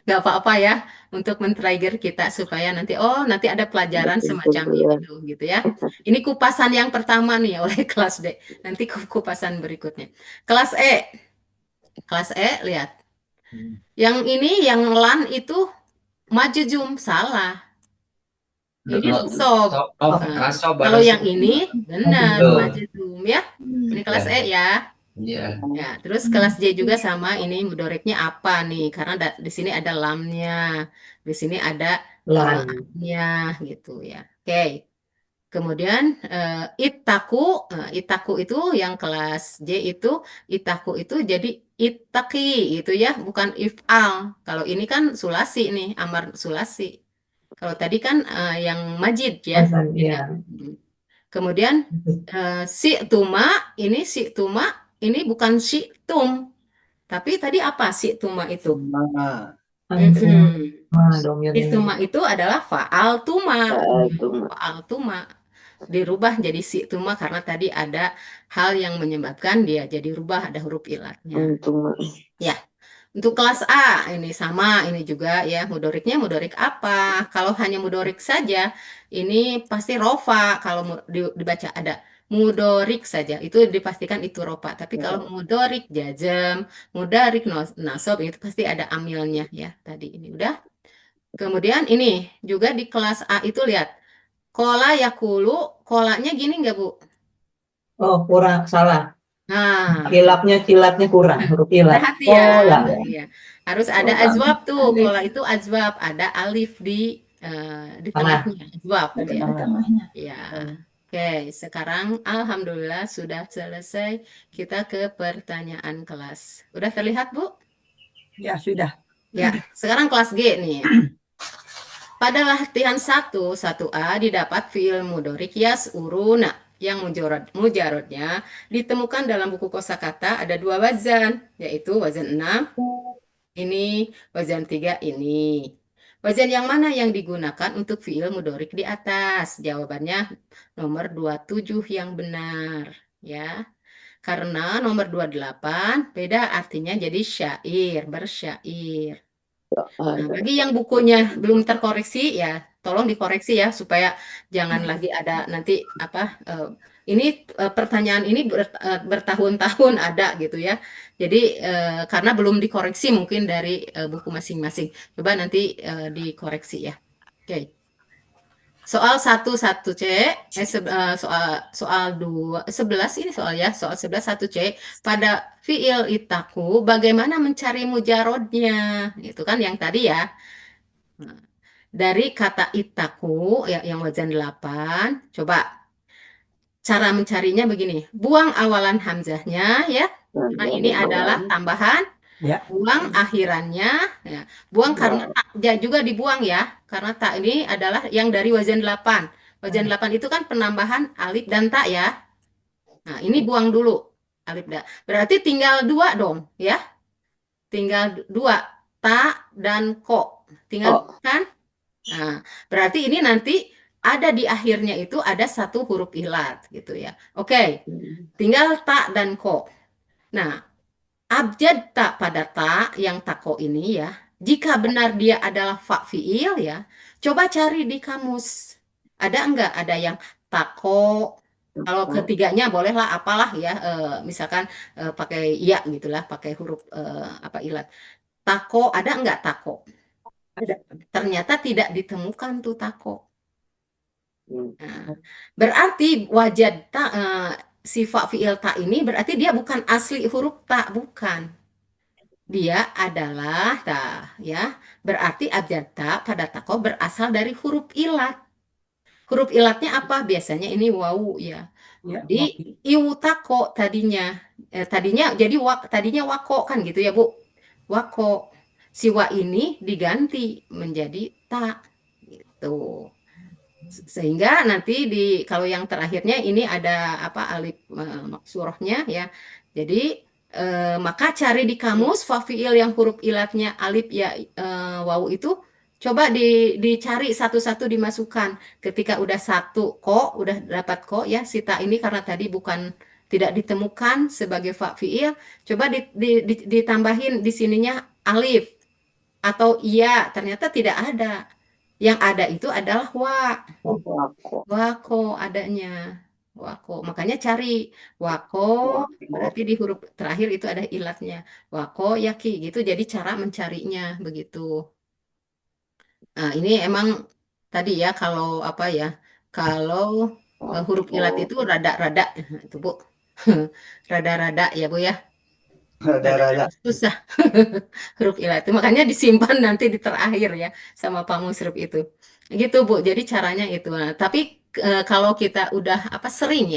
Nggak apa-apa ya, untuk men-trigger kita supaya nanti ada pelajaran semacam itu gitu ya. Ini kupasan yang pertama nih oleh kelas D. Nanti kupasan berikutnya. Kelas E. Kelas E, lihat. Yang ini yang lan itu majujum, salah. Ini sob. Kalau yang ini benar majuzum ya. Ini kelas E ya. Iya. Ya, terus kelas J juga sama, ini mudoriknya apa nih? Karena di sini ada lamnya, di sini ada lamnya gitu ya. Oke. Kemudian itaku itu yang kelas J itaku itu jadi itaki gitu ya, bukan if'al. Kalau ini kan sulasi nih, amar sulasi. Kalau tadi kan yang majid ya. Kemudian si tuma ini bukan si tum, tapi tadi apa si tuma itu? Si tuma itu adalah faal tuma. Faal tuma dirubah jadi si tuma karena tadi ada hal yang menyebabkan dia jadi rubah, ada huruf ilatnya. Ya. Untuk kelas A ini sama, ini juga ya mudoriknya mudorik apa? Kalau hanya mudorik saja, ini pasti rofa. Kalau dibaca ada mudorik saja, itu dipastikan itu rofa. Tapi kalau mudorik jazm, mudorik nasob itu pasti ada amilnya ya. Tadi ini udah. Kemudian ini juga di kelas A itu lihat kola yakulu, kolanya gini nggak Bu? Oh, kurang salah. Nah, Kilatnya kurang, huruf kilat. perhatian. Iya. Harus ada azwab tuh. Kola itu azwab, ada alif di tengahnya, azwab ya. Ya. Oke, sekarang alhamdulillah sudah selesai. Kita ke pertanyaan kelas. Udah terlihat, Bu? Ya, sudah. Ya, sekarang kelas G nih. Pada latihan 1A didapat fiil mudorik yas'uruna yang mujarodnya ditemukan dalam buku kosakata ada 2 wazan, yaitu wazan 6 ini, wazan 3 ini. Wazan yang mana yang digunakan untuk fiil mudorik di atas? Jawabannya nomor 27 yang benar ya. Karena nomor 28 beda artinya jadi syair, bersyair. Nah, bagi yang bukunya belum terkoreksi ya, tolong dikoreksi ya supaya jangan lagi ada nanti ini pertanyaan ini bertahun-tahun ada gitu ya. Jadi karena belum dikoreksi mungkin dari buku masing-masing. Coba nanti dikoreksi ya. Oke. Soal 11C, soal 11 ini soal ya, soal 11 1C pada fiil itaku bagaimana mencari mujarodnya? Itu kan yang tadi ya. Nah, dari kata itaku ya yang wazan 8, coba cara mencarinya begini. Buang awalan hamzahnya ya. Karena ini adalah tambahan. Ya. Buang akhirannya, ya. Buang karena tak juga dibuang ya, karena tak ini adalah yang dari wazan 8. Wazan 8 itu kan penambahan alif dan tak ya. Nah, ini buang dulu alif dan. Berarti tinggal 2 dong, ya. Tinggal 2, ta dan ko. Tinggal kan? Nah, berarti ini nanti ada di akhirnya itu ada 1 huruf ilat gitu ya. Oke. Tinggal ta dan ko. Nah, abjad tak pada tak yang tako ini ya, jika benar dia adalah fa fiil ya, coba cari di kamus. Ada enggak ada yang tako? Kalau ketiganya bolehlah apalah ya, misalkan pakai ya gitulah, pakai huruf ilat. Tako ada enggak tako? Ada. Ternyata tidak ditemukan tuh tako. Nah, berarti wajad tak sifat fiil ta ini berarti dia bukan asli huruf ta, bukan. Dia adalah ta, ya. Berarti abjad ta pada tako berasal dari huruf ilat. Huruf ilatnya apa? Biasanya ini wawu ya. Jadi iutako tadinya. Tadinya jadi tadinya wako kan gitu ya, Bu. Wako. Siwa ini diganti menjadi ta gitu. Sehingga nanti kalau yang terakhirnya ini ada alif maksurahnya ya. Jadi maka cari di kamus fa fiil yang huruf ilatnya alif ya wawu itu coba dicari satu-satu dimasukkan. Ketika udah 1 ko, udah dapat ko ya sita ini karena tadi bukan tidak ditemukan sebagai fa fiil, coba ditambahin di sininya alif. atau iya, ternyata tidak ada. Yang ada itu adalah wako adanya. Wako. Makanya cari wako, berarti di huruf terakhir itu ada ilatnya. Wako yaki gitu. Jadi cara mencarinya begitu. Nah, ini emang tadi ya kalau apa ya? Kalau huruf ilat itu rada-rada itu Bu. Rada-rada ya Bu ya. Rada-rada. Susah huruf ilah itu makanya disimpan nanti di terakhir ya sama Pak Musrif itu gitu Bu, jadi caranya itu. Nah, tapi kalau kita udah apa sering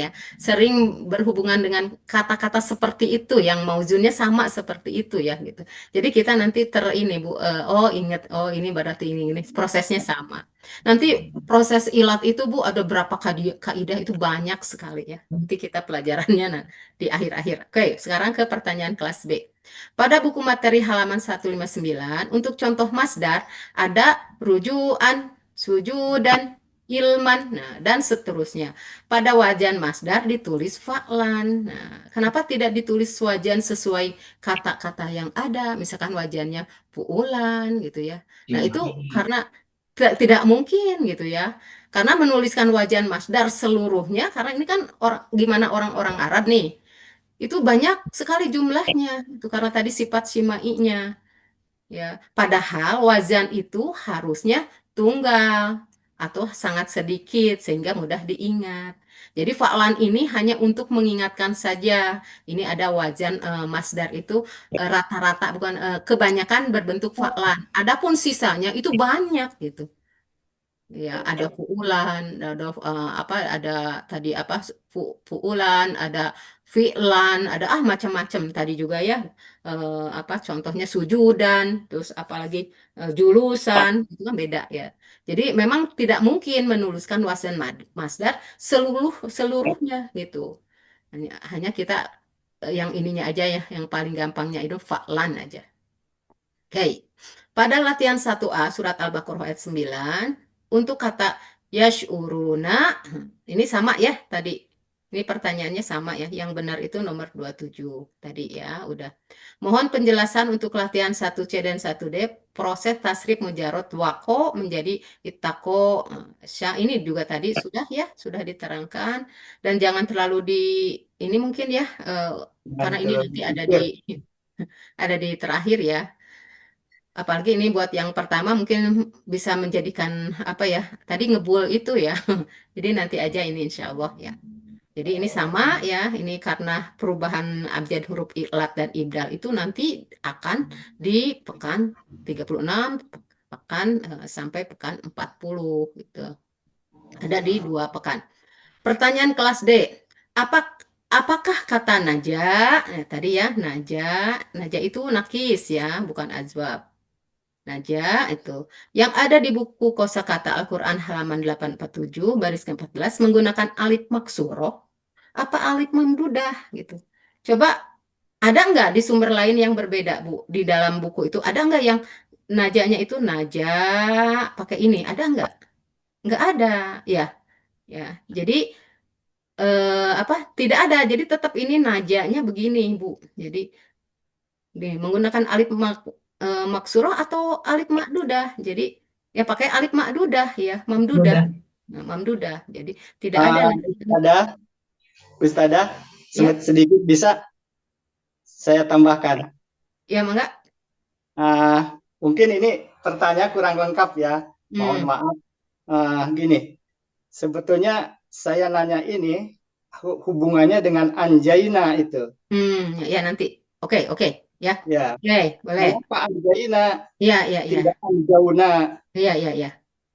berhubungan dengan kata-kata seperti itu yang mauzunnya sama seperti itu ya gitu, jadi kita nanti ini Bu, oh inget, oh ini berarti ini prosesnya sama. Nanti proses ilat itu Bu ada berapa kaidah itu banyak sekali ya, nanti kita pelajarannya di akhir-akhir. Oke, sekarang ke pertanyaan kelas B. Pada buku materi halaman 159, untuk contoh masdar, ada rujukan, sujudan, ilman, nah, dan seterusnya. Pada wajan masdar ditulis fa'lan. Nah, kenapa tidak ditulis wajan sesuai kata-kata yang ada? Misalkan wajannya fu'ulan gitu ya. Nah, itu karena tidak mungkin gitu ya. Karena menuliskan wajan masdar seluruhnya, karena ini kan gimana orang-orang Arab nih, itu banyak sekali jumlahnya itu karena tadi sifat simainya ya, padahal wazan itu harusnya tunggal atau sangat sedikit sehingga mudah diingat. Jadi fa'lan ini hanya untuk mengingatkan saja ini ada wazan masdar itu rata-rata bukan kebanyakan berbentuk fa'lan, adapun sisanya itu banyak gitu ya, ada fuulan, ada ada tadi apa fuulan, ada fi'lan, ada macam-macam tadi juga ya. Apa contohnya sujudan, terus apalagi julusan, itu kan beda ya. Jadi memang tidak mungkin menuliskan wazan masdar seluruhnya gitu. Hanya kita yang ininya aja ya, yang paling gampangnya itu fa'lan aja. Oke, pada latihan 1A surat Al-Baqarah ayat 9, untuk kata yash'uruna, ini sama ya tadi. Ini pertanyaannya sama ya, yang benar itu nomor 27 tadi ya, udah. Mohon penjelasan untuk latihan 1C dan 1D, proses tasrif mujarot wako menjadi itako. Sya, ini juga tadi sudah ya, sudah diterangkan. Dan jangan terlalu ini mungkin ya, karena ini nanti ada di terakhir ya. Apalagi ini buat yang pertama mungkin bisa menjadikan apa ya, tadi ngebul itu ya. Jadi nanti aja ini insya Allah ya. Jadi ini sama ya, ini karena perubahan abjad huruf ilat dan ibdal itu nanti akan di pekan 36, pekan sampai pekan 40 gitu. Ada di 2 pekan. Pertanyaan kelas D. Apakah kata naja, tadi ya, naja itu nakis ya, bukan azwab. Naja itu yang ada di buku kosakata Al-Quran halaman 847 baris ke-14 menggunakan alif maksuroh apa alif mamdudah gitu. Coba ada nggak di sumber lain yang berbeda Bu? Di dalam buku itu ada nggak yang najanya itu naja pakai ini? Ada nggak? Nggak ada ya. Ya, jadi apa? Tidak ada. Jadi tetap ini najanya begini Bu. Jadi menggunakan alif maksurah atau alif makdudah. Jadi ya pakai alif makdudah ya, mamdudah. Nah, mamdudah. Jadi tidak ada Ustadzah, ya, sedikit bisa saya tambahkan. ya mangga. Mungkin ini pertanyaan kurang lengkap ya. Mohon maaf. Gini, sebetulnya saya nanya ini hubungannya dengan anjaina itu. Ya nanti. Oke. Ya. Ya. Boleh. Kenapa anjaina? Ya. Tidak anjauna. Ya.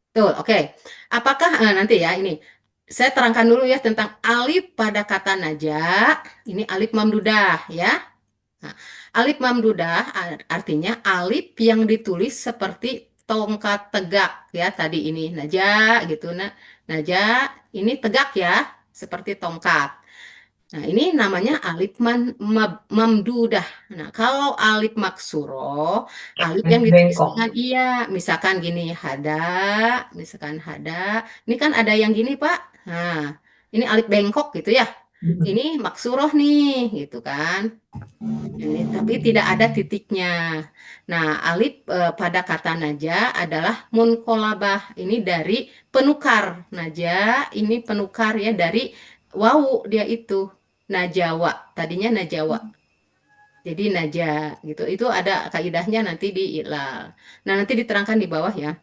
Tuh, oke. Apakah nanti ya ini saya terangkan dulu ya tentang alif pada kata naja. Ini alif mamdudah ya. Nah, alif mamdudah artinya alif yang ditulis seperti tongkat tegak ya, tadi ini naja gitu. Nah, naja ini tegak ya, seperti tongkat. Nah, ini namanya alif mamdudah. Nah, kalau alif maksuro, alif yang ditulis dengan iya, misalkan gini, misalkan hada. Ini kan ada yang gini, Pak. Nah, ini alif bengkok gitu ya. ini maksuroh nih, gitu kan. Ini, tapi tidak ada titiknya. Nah, alif pada kata naja adalah munkolabah. Ini dari penukar. Naja ini penukar ya dari wawu dia itu. Najawa. Tadinya najawa. Jadi naja gitu. Itu ada kaidahnya nanti di ilal. Nah, nanti diterangkan di bawah ya.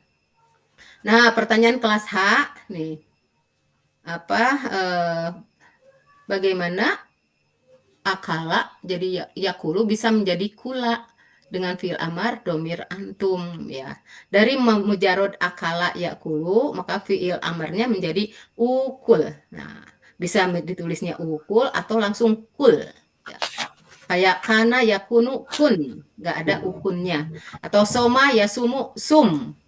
Nah, pertanyaan kelas H nih. Apa bagaimana akala jadi yakulu bisa menjadi kula dengan fi'il amar domir antum ya. Dari mujarod akala yakulu maka fi'il amarnya menjadi ukul. Nah, bisa ditulisnya ukul atau langsung kul ya. Kayak kana yakunu kun, nggak ada ukunnya. Atau soma yasumu sum.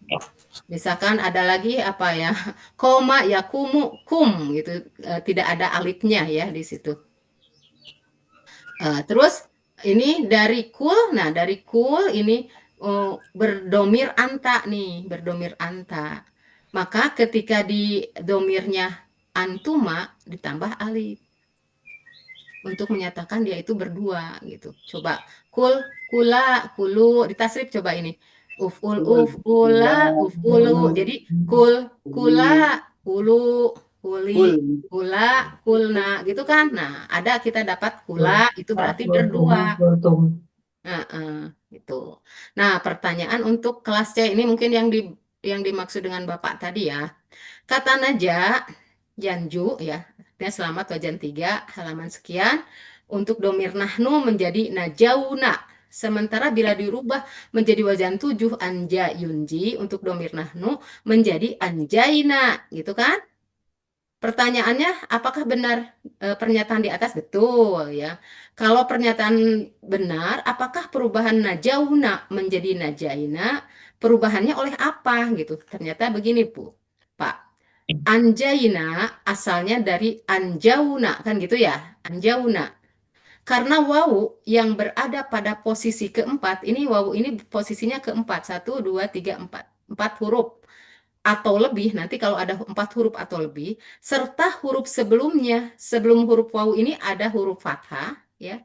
Misalkan ada lagi apa ya? Koma yakumu kum gitu. Tidak ada alifnya ya di situ. Terus ini dari kul, nah dari kul ini berdomir anta nih, berdomir anta. Maka ketika di domirnya antuma ditambah alif untuk menyatakan dia itu berdua gitu. Coba kul, kula, kulu, ditasrif coba ini. Uful, ufula, ufulu. Jadi kul, kula, kulu, kuli, kula, kulna gitu kan. Nah, ada kita dapat kula itu berarti berdua. Gitu. Nah, pertanyaan untuk kelas C ini mungkin yang dimaksud dengan Bapak tadi ya. Kata naja, janju ya, artinya selamat wajan 3, halaman sekian. Untuk domir nahnu menjadi najauna. Sementara bila dirubah menjadi wajan 7, anja yunji, untuk domir nahnu menjadi anjaina, gitu kan? Pertanyaannya, apakah benar pernyataan di atas? Betul ya. Kalau pernyataan benar, apakah perubahan najauna menjadi najaina, perubahannya oleh apa gitu? Ternyata begini, Bu. Pak. Anjaina asalnya dari anjauna, kan gitu ya? Anjauna. Karena wawu yang berada pada posisi keempat, ini wawu ini posisinya keempat. 1, 2, 3, 4. 4 huruf atau lebih, nanti kalau ada 4 huruf atau lebih, serta huruf sebelumnya, sebelum huruf wawu ini ada huruf fathah, ya.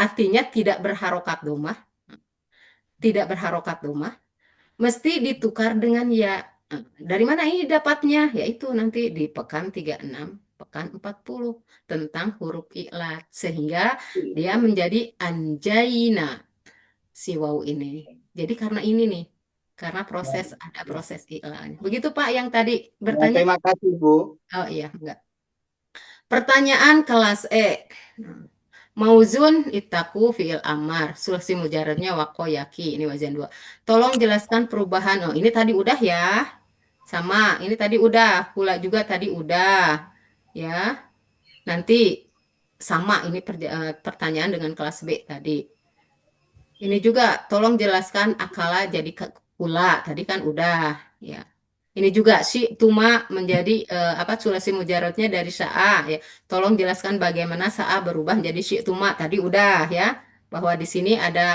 Artinya tidak berharokat domah. Tidak berharokat domah. Mesti ditukar dengan ya. Dari mana ini dapatnya? Yaitu nanti di pekan 36, pekan 40 tentang huruf i'lat sehingga dia menjadi anjaina si waw ini. Jadi karena ini nih, karena ada proses i'lat. Begitu Pak yang tadi bertanya. Terima kasih Bu. Oh iya, enggak. Pertanyaan kelas E. Mauzun itaku fi'il amar. Sulasi mujaradnya wakoyaki. Ini wazan 2. Tolong jelaskan perubahan. Oh, ini tadi udah ya. Sama. Ini tadi udah. Pula juga tadi udah. Ya. Nanti sama. Ini pertanyaan dengan kelas B tadi. Ini juga tolong jelaskan akala jadi pula. Tadi kan udah. Ya. Ini juga si tuma menjadi sulasi mujaradnya dari sa'a ya. Tolong jelaskan bagaimana sa'a berubah menjadi si tuma. Tadi udah ya bahwa di sini ada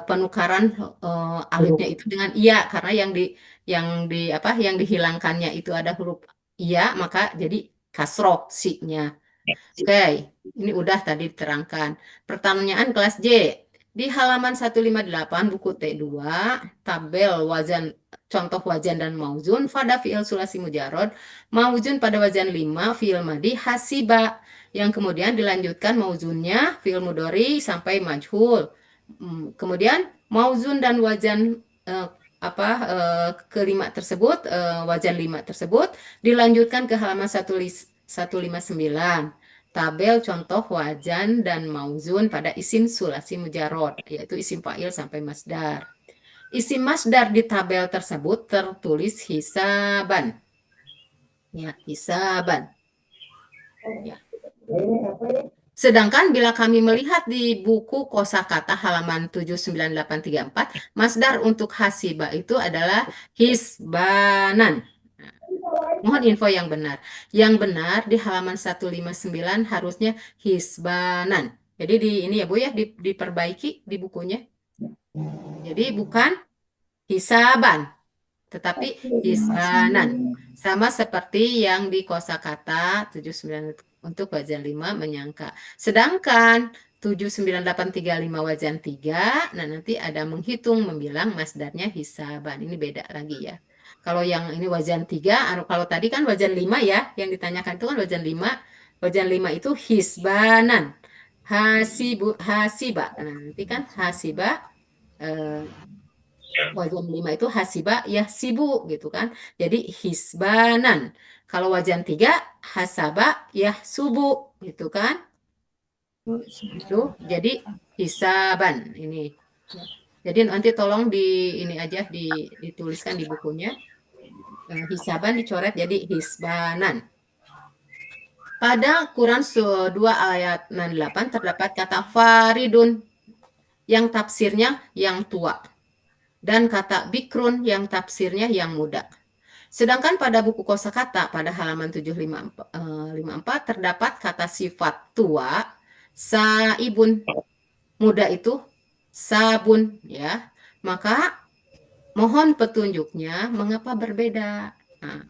penukaran alifnya itu dengan iya karena yang dihilangkannya itu ada huruf iya maka jadi kasroh si-nya. Oke, ini udah tadi diterangkan. Pertanyaan kelas J. Di halaman 158 buku T2, tabel wazan contoh wajan dan mauzun pada fi'il sulasi mujarod, mauzun pada wajan 5 fi'il madi hasiba yang kemudian dilanjutkan mauzunnya fi'il mudhari sampai majhul. Kemudian mauzun dan wajan kelima tersebut wajan 5 tersebut dilanjutkan ke halaman 159. Tabel contoh wajan dan mauzun pada isim sulasi mujarod, yaitu isim fa'il sampai masdar. Isim masdar di tabel tersebut tertulis hisaban. Ya, hisaban. Ya. Sedangkan bila kami melihat di buku kosakata halaman 79834, masdar untuk hasiba itu adalah hisbanan. Mohon info yang benar. Yang benar di halaman 159 harusnya hisbanan. Jadi ini ya Bu ya diperbaiki di bukunya. Jadi bukan hisaban. tetapi hisbanan. Sama seperti yang di kosakata 79 untuk wajan 5 menyangka. Sedangkan 79835 wajan 3, nah nanti ada menghitung, membilang, masdarnya hisaban. Ini beda lagi ya. Kalau yang ini wajan 3, kalau tadi kan wajan 5 ya, yang ditanyakan itu kan wajan 5. Wajan 5 itu hisbanan. Hasiba. Nah, nanti kan hasiba, wajan 5 itu hasiba yahsibu gitu kan. Jadi hisbanan. Kalau wajan 3 hasaba yahsubu gitu kan. Itu jadi hisaban ini. Jadi nanti tolong ini aja dituliskan di bukunya. Hisaban dicoret jadi hisbanan. Pada Quran 2 ayat 68 terdapat kata faridun yang tafsirnya yang tua dan kata bikrun yang tafsirnya yang muda. Sedangkan pada buku kosakata pada halaman 754 terdapat kata sifat tua saibun, muda itu sabun ya. Maka mohon petunjuknya mengapa berbeda. Nah,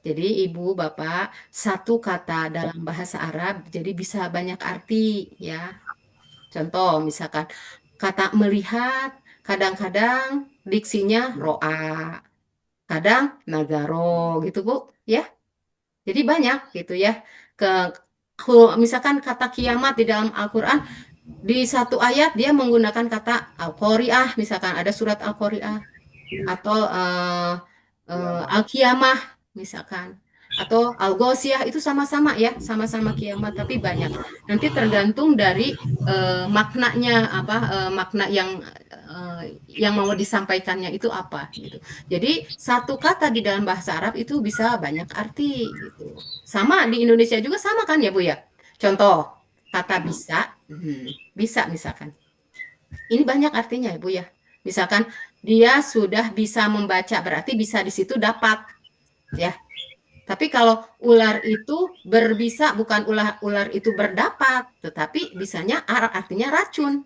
jadi Ibu, Bapak, satu kata dalam bahasa Arab jadi bisa banyak arti ya. Contoh misalkan kata melihat, kadang-kadang diksinya ro'a, kadang nagaro gitu Bu, ya. Jadi banyak gitu ya. Misalkan kata kiamat di dalam Al-Qur'an di satu ayat dia menggunakan kata Al-Qari'ah, misalkan ada surat Al-Qari'ah atau Al-Qiyamah misalkan, atau Al-Ghoshiyah, itu sama-sama ya, sama-sama kiamat tapi banyak. Nanti tergantung dari maknanya apa, makna yang mau disampaikannya itu apa gitu. Jadi satu kata di dalam bahasa Arab itu bisa banyak arti gitu. Sama di Indonesia juga sama kan ya Bu ya. Contoh kata bisa, bisa misalkan. Ini banyak artinya ya Bu ya. Misalkan dia sudah bisa membaca, berarti bisa di situ dapat ya. Tapi kalau ular itu berbisa, bukan ular itu berdapat, tetapi bisanya artinya racun.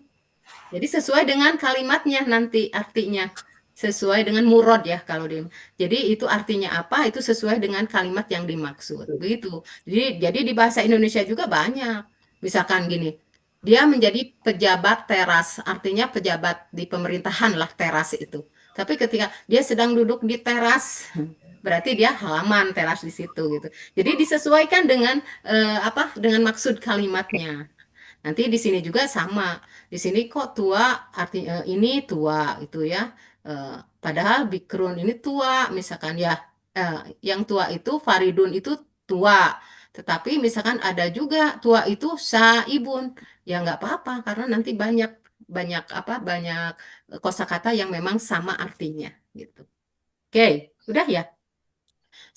Jadi sesuai dengan kalimatnya nanti artinya. Sesuai dengan murad ya kalau dia. Jadi itu artinya apa? Itu sesuai dengan kalimat yang dimaksud. Begitu. Jadi di bahasa Indonesia juga banyak. Misalkan gini, dia menjadi pejabat teras, artinya pejabat di pemerintahan lah teras itu. Tapi ketika dia sedang duduk di teras, berarti dia halaman teras di situ gitu. Jadi disesuaikan dengan dengan maksud kalimatnya. Nanti di sini juga sama. Di sini kok tua artinya ini tua itu ya. Padahal bikrun ini tua misalkan ya. Yang tua itu faridun itu tua. Tetapi misalkan ada juga tua itu saibun. Ya nggak apa-apa karena nanti banyak kosakata yang memang sama artinya gitu. Oke, udah ya?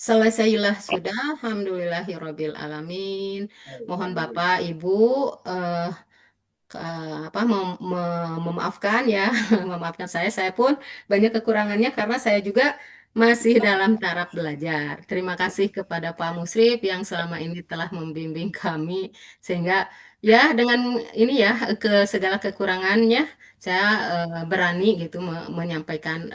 Selesailah sudah, alhamdulillahirabbil alamin. Mohon Bapak Ibu memaafkan ya, memaafkan saya pun banyak kekurangannya karena saya juga masih dalam taraf belajar. Terima kasih kepada Pak Musrif yang selama ini telah membimbing kami sehingga ya dengan ini ya segala kekurangannya saya berani gitu menyampaikan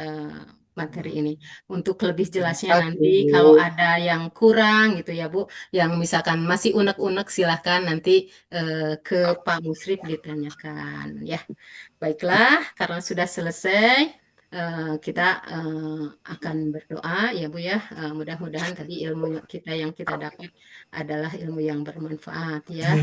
materi ini. Untuk lebih jelasnya nanti kalau ada yang kurang gitu ya Bu, yang misalkan masih unek-unek silahkan nanti ke Pak Musrif ditanyakan ya. Baiklah, karena sudah selesai kita akan berdoa ya Bu ya. Mudah-mudahan tadi ilmu kita yang kita dapat adalah ilmu yang bermanfaat ya.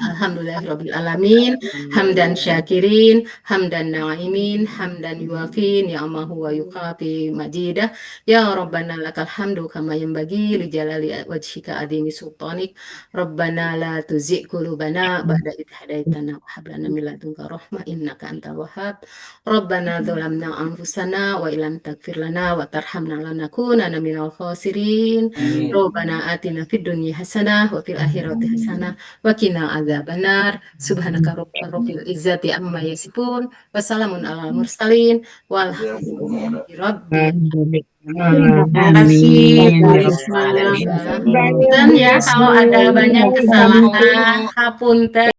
Alhamdulillahirabbil alamin, hamdan syakirin, hamdan na'imin, hamdan yuwafin ya Allah wa yuqafi majidah. Ya Rabbana lakal hamdu kama yanbaghi li jalali wajhika adimi sultanik. Rabbana la tuzigh qulubana ba'da idh hadaitana wa hab lana min ladunka rahmah innaka antal wahhab. Rabbana dzalamna anfusana wa illam taghfir lana wa tarhamna lanakunanna minal khasirin. Rabbana atina fid dunya hasanah wa fil akhirati hasanah wa qina adzabannar. Subhanaka rabbil izzati amma yasifun. Wassalamun alal mursalin walhamdulillahi rabbil alamin. Dan ya kalau ada banyak kesalahan hapunten.